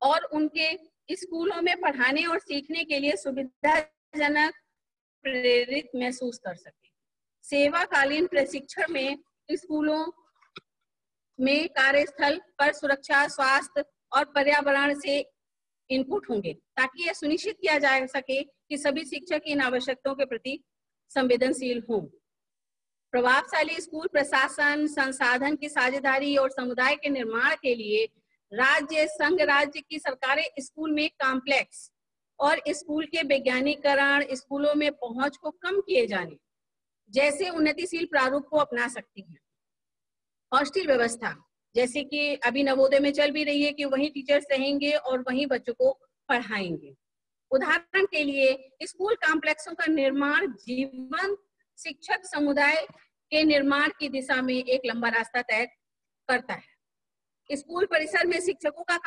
और उनके स्कूलों में पढ़ाने और सीखने के लिए सुविधाजनक, प्रेरित महसूस कर सके। सेवाकालीन प्रशिक्षण में स्कूलों में कार्यस्थल पर सुरक्षा, स्वास्थ्य और पर्यावरण से इनपुट होंगे ताकि यह सुनिश्चित किया जा सके कि सभी शिक्षक इन आवश्यकताओं के प्रति संवेदनशील हों। प्रभावशाली स्कूल प्रशासन, संसाधन की साझेदारी और समुदाय के निर्माण के लिए राज्य, संघ राज्य की सरकारें स्कूल में कॉम्प्लेक्स और स्कूल के वैज्ञानिकरण, स्कूलों में पहुंच को कम किए जाने जैसे उन्नतिशील प्रारूप को अपना सकती है। हॉस्टल व्यवस्था जैसे कि अभी नवोदय में चल भी रही है कि वहीं टीचर्स रहेंगे और वहीं बच्चों को पढ़ाएंगे। उदाहरण के लिए स्कूल कॉम्प्लेक्सों का निर्माण जीवन शिक्षक समुदाय के निर्माण की दिशा में एक लंबा रास्ता तय करता है। स्कूल परिसर में शिक्षकों का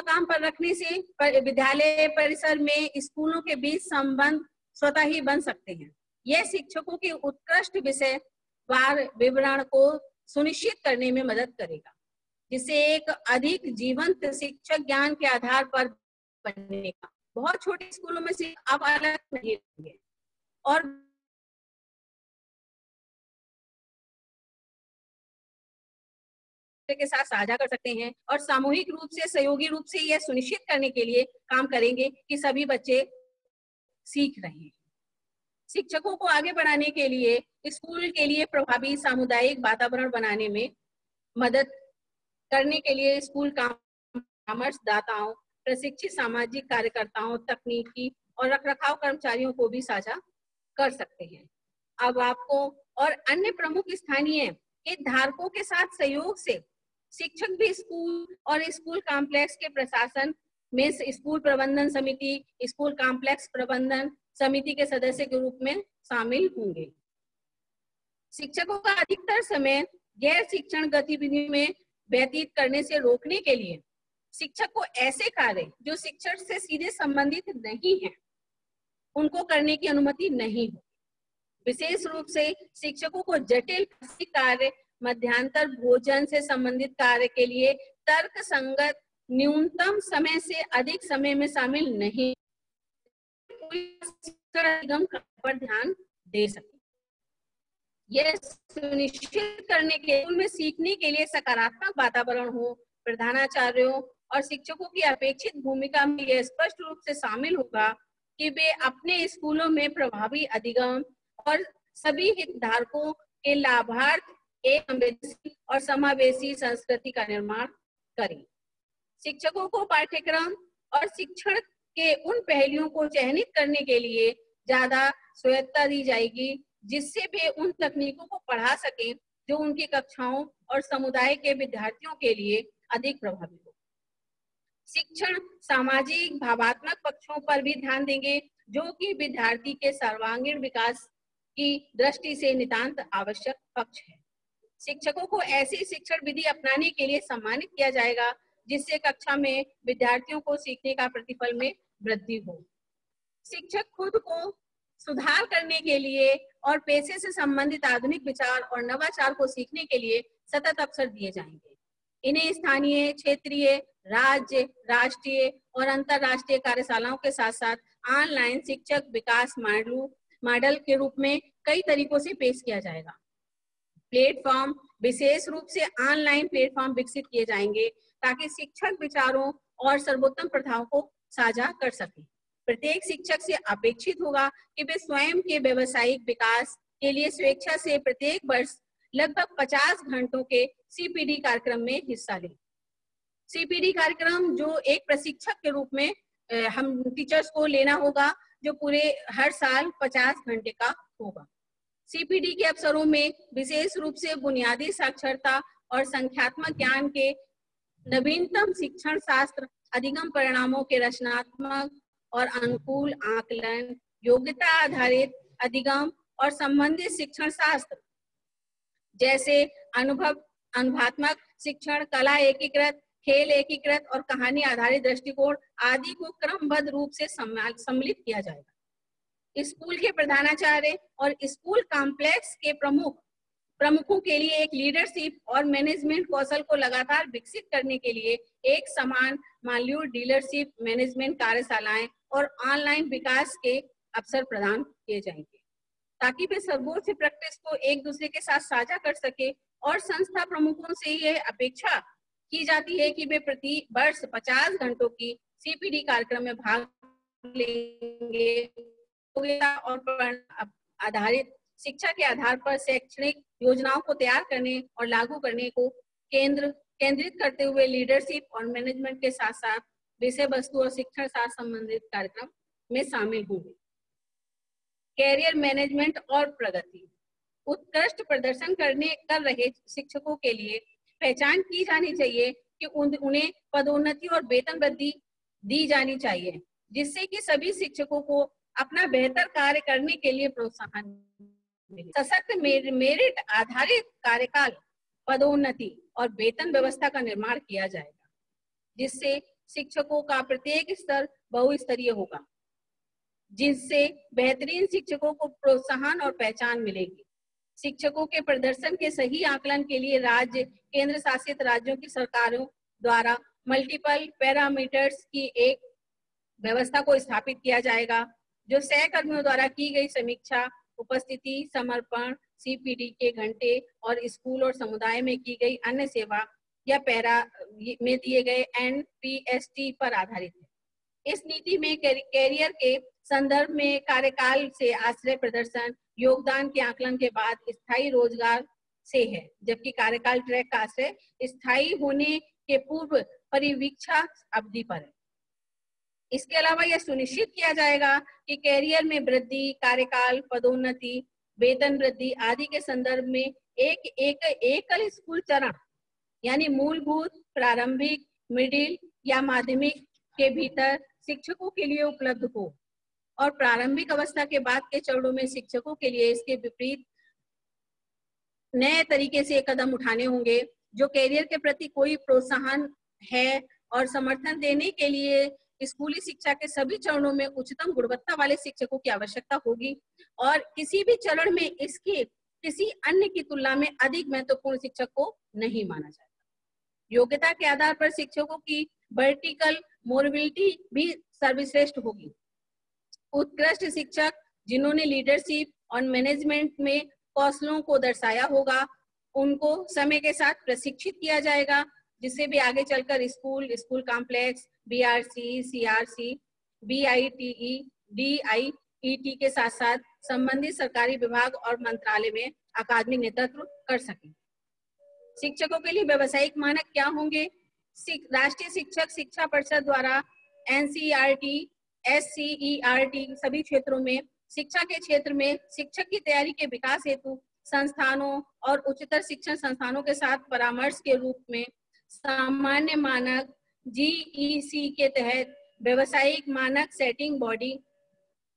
काम पर रखने से विद्यालय परिसर में स्कूलों के बीच संबंध स्वतः ही बन सकते हैं। यह शिक्षकों के उत्कृष्ट विषय वार विवरण को सुनिश्चित करने में मदद करेगा, जिससे एक अधिक जीवंत शिक्षक ज्ञान के आधार पर बनेगा। बहुत छोटे स्कूलों में से अब अलग नहीं होंगे और के साथ साझा कर सकते हैं और सामूहिक रूप से, सहयोगी रूप से यह सुनिश्चित करने के लिए काम करेंगे कि सभी बच्चे सीख रहे हैं। शिक्षकों को आगे बढ़ाने के लिए स्कूल के लिए प्रभावी सामुदायिक वातावरण बनाने में मदद करने के लिए स्कूल परामर्शदाताओं, प्रशिक्षित सामाजिक कार्यकर्ताओं, तकनीकी और रखरखाव कर्मचारियों को भी साझा कर सकते हैं। अब आपको और अन्य प्रमुख स्थानीय हितधारकों के साथ सहयोग से शिक्षक भी स्कूल और स्कूल कॉम्प्लेक्स के प्रशासन में स्कूल प्रबंधन समिति, स्कूल कॉम्प्लेक्स प्रबंधन समिति के सदस्य के रूप में शामिल होंगे। शिक्षकों का अधिकतर समय गैर शिक्षण गतिविधियों में व्यतीत करने से रोकने के लिए शिक्षक को ऐसे कार्य जो शिक्षण से सीधे संबंधित नहीं है उनको करने की अनुमति नहीं हो। विशेष रूप से शिक्षकों को जटिल कार्य, मध्यांतर भोजन से संबंधित कार्य के लिए तर्क संगत न्यूनतम समय से अधिक समय में शामिल नहीं पर ध्यान दे सके। यह सुनिश्चित करने के स्कूल में सीखने के लिए सकारात्मक वातावरण हो। प्रधानाचार्यों और शिक्षकों की अपेक्षित भूमिका में यह स्पष्ट रूप से शामिल होगा कि वे अपने स्कूलों में प्रभावी अधिगम और सभी हितधारकों के लाभार्थ एक संवेदनशील और समावेशी संस्कृति का निर्माण करें। शिक्षकों को पाठ्यक्रम और शिक्षण के उन पहलुओं को चयनित करने के लिए ज्यादा स्वायत्तता दी जाएगी जिससे वे उन तकनीकों को पढ़ा सकें जो उनकी कक्षाओं और समुदाय के विद्यार्थियों के लिए अधिक प्रभावी हो। शिक्षण सामाजिक भावात्मक पक्षों पर भी ध्यान देंगे जो कि विद्यार्थी के सर्वांगीण विकास की दृष्टि से नितांत आवश्यक पक्ष है। शिक्षकों को ऐसी शिक्षण विधि अपनाने के लिए सम्मानित किया जाएगा जिससे कक्षा में विद्यार्थियों को सीखने का प्रतिफल में वृद्धि हो। शिक्षक खुद को सुधार करने के लिए और पेशे से संबंधित आधुनिक विचार और नवाचार को सीखने के लिए सतत अवसर दिए जाएंगे। इन्हें स्थानीय, क्षेत्रीय, राज्य, राष्ट्रीय और अंतर्राष्ट्रीय कार्यशालाओं के साथ साथ ऑनलाइन शिक्षक विकास मॉडल के रूप में कई तरीकों से पेश किया जाएगा। प्लेटफॉर्म, विशेष रूप से ऑनलाइन प्लेटफॉर्म विकसित किए जाएंगे ताकि शिक्षक विचारों और सर्वोत्तम प्रथाओं को साझा कर सकें। प्रत्येक शिक्षक से अपेक्षित होगा कि वे स्वयं के व्यावसायिक विकास के लिए स्वेच्छा से प्रत्येक वर्ष लगभग 50 घंटों के सीपीडी कार्यक्रम में हिस्सा लें। सीपीडी कार्यक्रम जो एक प्रशिक्षक के रूप में हम टीचर्स को लेना होगा जो पूरे हर साल 50 घंटे का होगा। सीपीडी के अवसरों में विशेष रूप से बुनियादी साक्षरता और संख्यात्मक ज्ञान के नवीनतम शिक्षण शास्त्र, अधिगम परिणामों के रचनात्मक और अनुकूल आकलन, योग्यता आधारित अधिगम और संबंधित शिक्षण शास्त्र जैसे अनुभवात्मक शिक्षण, कला एकीकृत, खेल एकीकृत और कहानी आधारित दृष्टिकोण आदि को क्रमबद्ध रूप से सम्मिलित किया जाएगा। स्कूल के प्रधानाचार्य और स्कूल कॉम्प्लेक्स के प्रमुखों के लिए एक लीडरशिप और मैनेजमेंट कौशल को लगातार विकसित करने के लिए एक समान मॉड्यूल डीलरशिप मैनेजमेंट कार्यशालाएं और ऑनलाइन विकास के अवसर प्रदान किए जाएंगे ताकि वे सर्वोच्च प्रैक्टिस को एक दूसरे के साथ साझा कर सके। और संस्था प्रमुखों से यह अपेक्षा की जाती है कि वे प्रति वर्ष 50 घंटों की सीपीडी कार्यक्रम में भाग लेंगे और आधारित शिक्षा के आधार पर शैक्षणिक योजनाओं को तैयार करने और लागू करने को केंद्रित करते हुए लीडरशिप और मैनेजमेंट के साथ साथ विषय वस्तु और शिक्षण साथ संबंधित कार्यक्रम में शामिल होंगे। कैरियर मैनेजमेंट और प्रगति, उत्कृष्ट प्रदर्शन कर रहे शिक्षकों के लिए पहचान की जानी चाहिए कि उन्हें पदोन्नति और वेतन वृद्धि दी जानी चाहिए जिससे कि सभी शिक्षकों को अपना बेहतर कार्य करने के लिए प्रोत्साहन मिले। सशक्त मेरिट आधारित कार्यकाल, पदोन्नति और वेतन व्यवस्था का निर्माण किया जाएगा जिससे शिक्षकों का प्रत्येक स्तर बहुस्तरीय होगा, जिससे बेहतरीन शिक्षकों को प्रोत्साहन और पहचान मिलेगी। शिक्षकों के प्रदर्शन के सही आकलन के लिए राज्य, केंद्र शासित राज्यों की सरकारों द्वारा मल्टीपल पैरामीटर्स की एक व्यवस्था को स्थापित किया जाएगा जो सहकर्मियों द्वारा की गई समीक्षा, उपस्थिति, समर्पण, सीपीडी के घंटे और स्कूल और समुदाय में की गई अन्य सेवा या पैरा में दिए गए एनपीएसटी पर आधारित है। इस नीति में कैरियर के संदर्भ में कार्यकाल से आश्रय प्रदर्शन योगदान के आकलन के बाद स्थायी रोजगार से है, जबकि कार्यकाल ट्रैक का आश्रय स्थायी होने के पूर्व परिवीक्षा अवधि पर है। इसके अलावा यह सुनिश्चित किया जाएगा कि कैरियर में वृद्धि, कार्यकाल, पदोन्नति, वेतन वृद्धि आदि के संदर्भ में एकल स्कूल चरण यानी मूलभूत, प्रारंभिक, मिडिल या माध्यमिक के भीतर शिक्षकों के लिए उपलब्ध हो और प्रारंभिक अवस्था के बाद के चरणों में शिक्षकों के लिए इसके विपरीत नए तरीके से कदम उठाने होंगे जो कैरियर के प्रति कोई प्रोत्साहन है और समर्थन देने के लिए स्कूली शिक्षा के सभी चरणों में उच्चतम गुणवत्ता वाले शिक्षकों की आवश्यकता होगी और किसी भी चरण में इसकी किसी अन्य की तुलना में अधिक महत्वपूर्ण शिक्षक को नहीं माना जाएगा। योग्यता के आधार पर शिक्षकों की वर्टिकल मोबिलिटी भी सर्वश्रेष्ठ होगी। उत्कृष्ट शिक्षक जिन्होंने लीडरशिप और मैनेजमेंट में कौशलों को दर्शाया होगा, उनको समय के साथ प्रशिक्षित किया जाएगा, जिससे भी आगे चलकर school complex, BRC, CRC, बीआईटीई, DIET के साथ साथ संबंधित सरकारी विभाग और मंत्रालय में अकादमिक नेतृत्व कर सके। शिक्षकों के लिए व्यवसायिक मानक क्या होंगे? राष्ट्रीय शिक्षक शिक्षा परिषद द्वारा एनसीईआरटी, एससीईआरटी सभी क्षेत्रों में शिक्षा के क्षेत्र में शिक्षक की तैयारी के विकास हेतु संस्थानों और उच्चतर शिक्षण संस्थानों के साथ परामर्श के रूप में सामान्य मानक जीईसी के तहत व्यवसायिक मानक सेटिंग बॉडी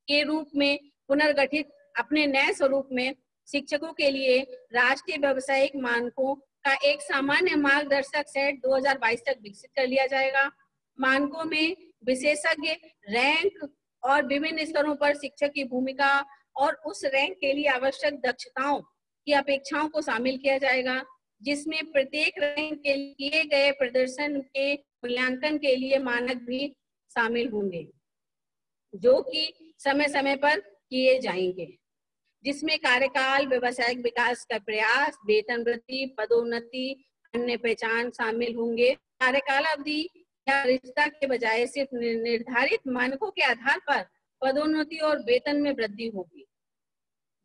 के रूप में पुनर्गठित अपने नए स्वरूप में शिक्षकों के लिए राष्ट्रीय व्यवसायिक मानकों का एक सामान्य मार्गदर्शक सेट 2022 तक विकसित कर लिया जाएगा। मानकों में विशेषज्ञ रैंक और विभिन्न स्तरों पर शिक्षक की भूमिका और उस रैंक के लिए आवश्यक दक्षताओं की अपेक्षाओं को शामिल किया जाएगा, जिसमें प्रत्येक रैंक के किए गए प्रदर्शन के मूल्यांकन के लिए मानक भी शामिल होंगे, जो कि समय समय पर किए जाएंगे, जिसमें कार्यकाल, व्यवसायिक विकास का प्रयास, वेतन वृद्धि, पदोन्नति, अन्य पहचान शामिल होंगे। कार्यकाल अवधि या रिश्ता के बजाय सिर्फ निर्धारित मानकों के आधार पर पदोन्नति और वेतन में वृद्धि होगी।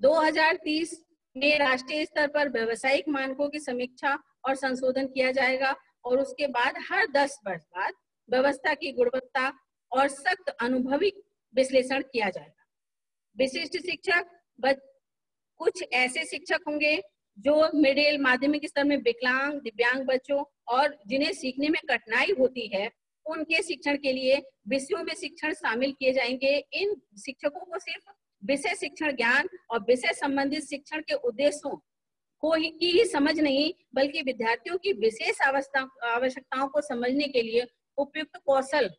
2030 में राष्ट्रीय स्तर पर व्यवसायिक मानकों की समीक्षा और संशोधन किया जाएगा और उसके बाद हर 10 वर्ष बाद व्यवस्था की गुणवत्ता और सख्त अनुभवी विश्लेषण किया जाएगा। विशिष्ट शिक्षक कुछ ऐसे शिक्षक होंगे जो मिडिल माध्यमिक स्तर में विकलांग, दिव्यांग बच्चों और जिन्हें सीखने में कठिनाई होती है, उनके शिक्षण के लिए विषयों में शिक्षण शामिल किए जाएंगे। इन शिक्षकों को सिर्फ विषय शिक्षण ज्ञान और विषय संबंधित शिक्षण के उद्देश्यों की ही समझ नहीं, बल्कि विद्यार्थियों की विशेष आवश्यकताओं को समझने के लिए उपयुक्त कौशल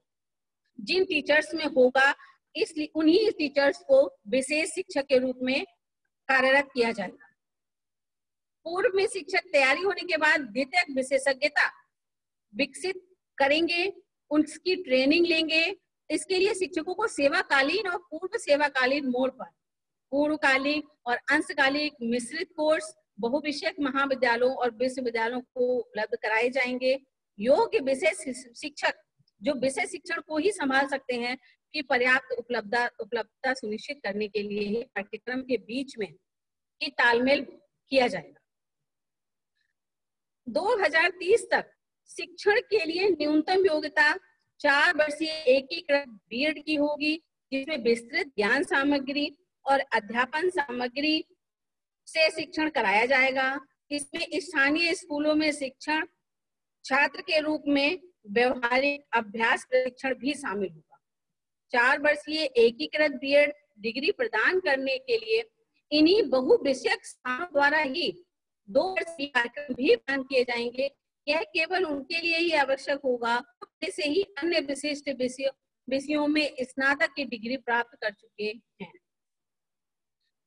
जिन टीचर्स में होगा, इसलिए उन्हीं टीचर्स को विशेष शिक्षक के रूप में कार्यरत किया जाएगा। पूर्व में शिक्षक तैयारी होने के बाद द्वितीयक विशेषज्ञता विकसित करेंगे, उनकी ट्रेनिंग लेंगे। इसके लिए शिक्षकों को सेवाकालीन और पूर्व सेवाकालीन मोड पर पूर्णकालिक और अंशकालिक मिश्रित कोर्स बहुविषयक महाविद्यालयों और विश्वविद्यालयों को उपलब्ध कराए जाएंगे। योग्य विषय शिक्षक जो विषय शिक्षण को ही संभाल सकते हैं की पर्याप्त उपलब्धता सुनिश्चित करने के लिए ही पाठ्यक्रम के बीच में की तालमेल किया जाएगा। 2030 तक शिक्षण के लिए न्यूनतम योग्यता 4 वर्षीय एकीकृत बीएड की होगी, जिसमें विस्तृत ज्ञान सामग्री और अध्यापन सामग्री से शिक्षण कराया जाएगा। इसमें स्थानीय स्कूलों में शिक्षण छात्र के रूप में व्यवहारिक अभ्यास प्रशिक्षण भी शामिल होगा। 4 वर्षीय एकीकृत बीएड डिग्री प्रदान करने के लिए इन्हीं बहुविषयक संस्थानों द्वारा ही 2 वर्षीय कार्यक्रम भी प्रदान किए जाएंगे। यह केवल उनके लिए ही आवश्यक होगा जैसे ही अन्य विशिष्ट विषयों में स्नातक की डिग्री प्राप्त कर चुके हैं।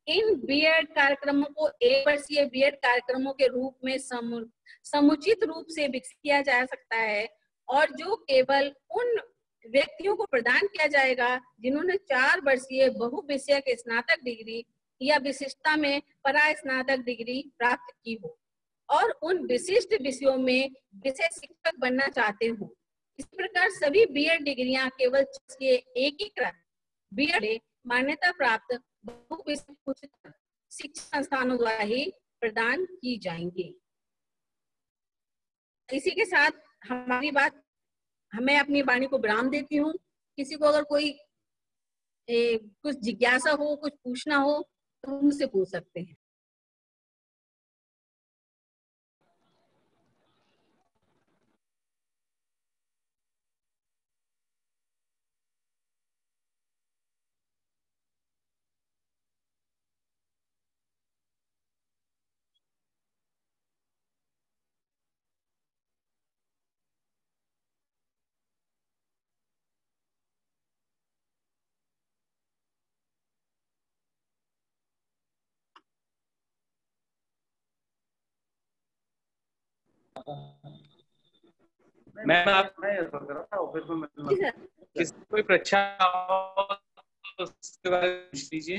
इन बीएड कार्यक्रमों को 1 वर्षीय बीएड कार्यक्रमों के रूप में समुचित रूप से विकसित किया जा सकता है और जो केवल उन व्यक्तियों को प्रदान किया जाएगा जिन्होंने 4 वर्षीय बहुविषयक स्नातक डिग्री या विशिष्टता में परास्नातक डिग्री प्राप्त की हो और उन विशिष्ट विषयों में विषय शिक्षक बनना चाहते हो। इस प्रकार सभी बीएड डिग्रियां केवल एकीकृत बीएड मान्यता प्राप्त बहुविषयक उच्चतर शिक्षा संस्थानों द्वारा ही प्रदान की जाएंगी। इसी के साथ मैं अपनी वाणी को विराम देती हूँ। किसी को अगर कोई कुछ जिज्ञासा हो, कुछ पूछना हो तो मुझसे पूछ सकते हैं। मैम आप मैं ये सोच रहा था ऑफिस में मिलना। किस कोई परीक्षा हो तो उसके बारे में पूछ लीजिए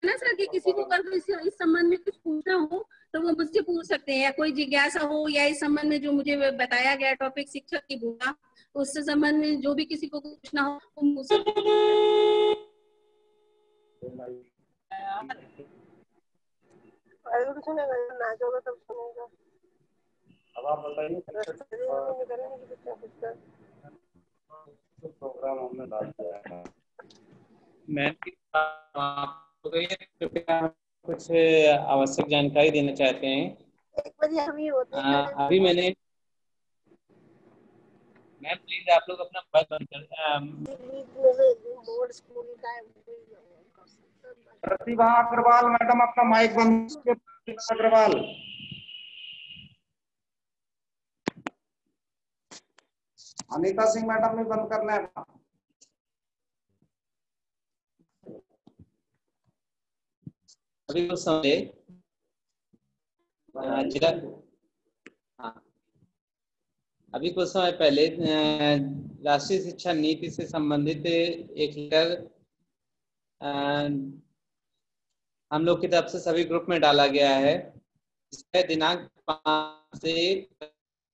ना सर कि किसी को अगर इस संबंध में कुछ पूछना हो तो वो मुझसे पूछ सकते हैं, या कोई जिज्ञासा हो या इस संबंध में जो मुझे बताया गया टॉपिक शिक्षक की भूमिका, उससे संबंध में जो भी किसी को पूछना हो वो मुझसे। अब आप बताइए प्रोग्राम हमने डाल दिया है। मैम कृपया कुछ आवश्यक जानकारी देना चाहते हैं। अभी मैंने मैम प्लीज आप लोग अपना मोबाइल बंद कर। प्रतिभा अग्रवाल मैडम अपना माइक बंद कीजिए। प्रतिभा अग्रवाल, अनीता सिंह मैडम भी बंद करना है। अभी कुछ समय जिला अभी कुछ समय पहले राष्ट्रीय शिक्षा नीति से संबंधित एक लेटर हम लोग की तरफ से सभी ग्रुप में डाला गया है, जिसमें दिनांक 5 से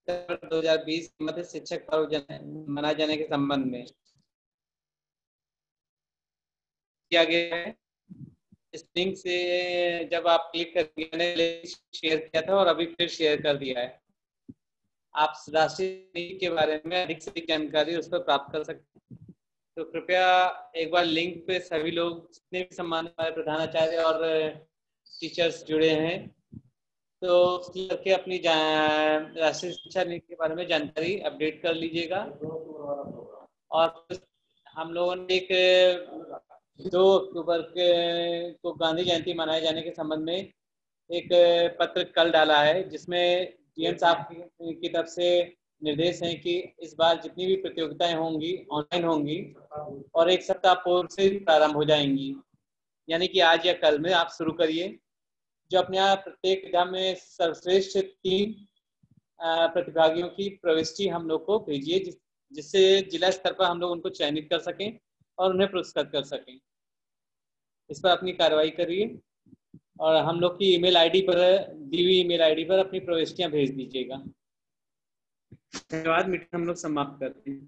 2020 मध्य शिक्षक पर्व मनाए जाने के संबंध में किया गया है। इस लिंक से जब आप क्लिक करके मैंने शेयर किया था और अभी फिर शेयर कर दिया है। आप राष्ट्रीय नीति के बारे में अधिक से अधिक जानकारी उस पर प्राप्त कर सकते हैं, तो कृपया एक बार लिंक पे सभी लोग जितने भी सम्मानित हमारे प्रधानाचार्य और टीचर्स जुड़े हैं तो करके अपनी राष्ट्रीय शिक्षा नीति के बारे में जानकारी अपडेट कर लीजिएगा। और हम लोगों ने एक 2 अक्टूबर को गांधी जयंती मनाए जाने के संबंध में एक पत्र कल डाला है, जिसमें डीएम साहब की तरफ से निर्देश हैं कि इस बार जितनी भी प्रतियोगिताएं होंगी ऑनलाइन होंगी और 1 सप्ताह पूर्व से प्रारंभ हो जाएंगी, यानी कि आज या कल में आप शुरू करिए। जो अपने यहाँ प्रत्येक एग्जाम में सर्वश्रेष्ठ 3 प्रतिभागियों की प्रविष्टि हम लोग को भेजिए, जिससे जिला स्तर पर हम लोग उनको चयनित कर सकें और उन्हें पुरस्कृत कर सकें। इस पर अपनी कार्रवाई करिए और हम लोग की ईमेल आईडी पर दी हुई ईमेल आईडी पर अपनी प्रविष्टियां भेज दीजिएगा। धन्यवाद। मीटिंग हम लोग समाप्त करते हैं।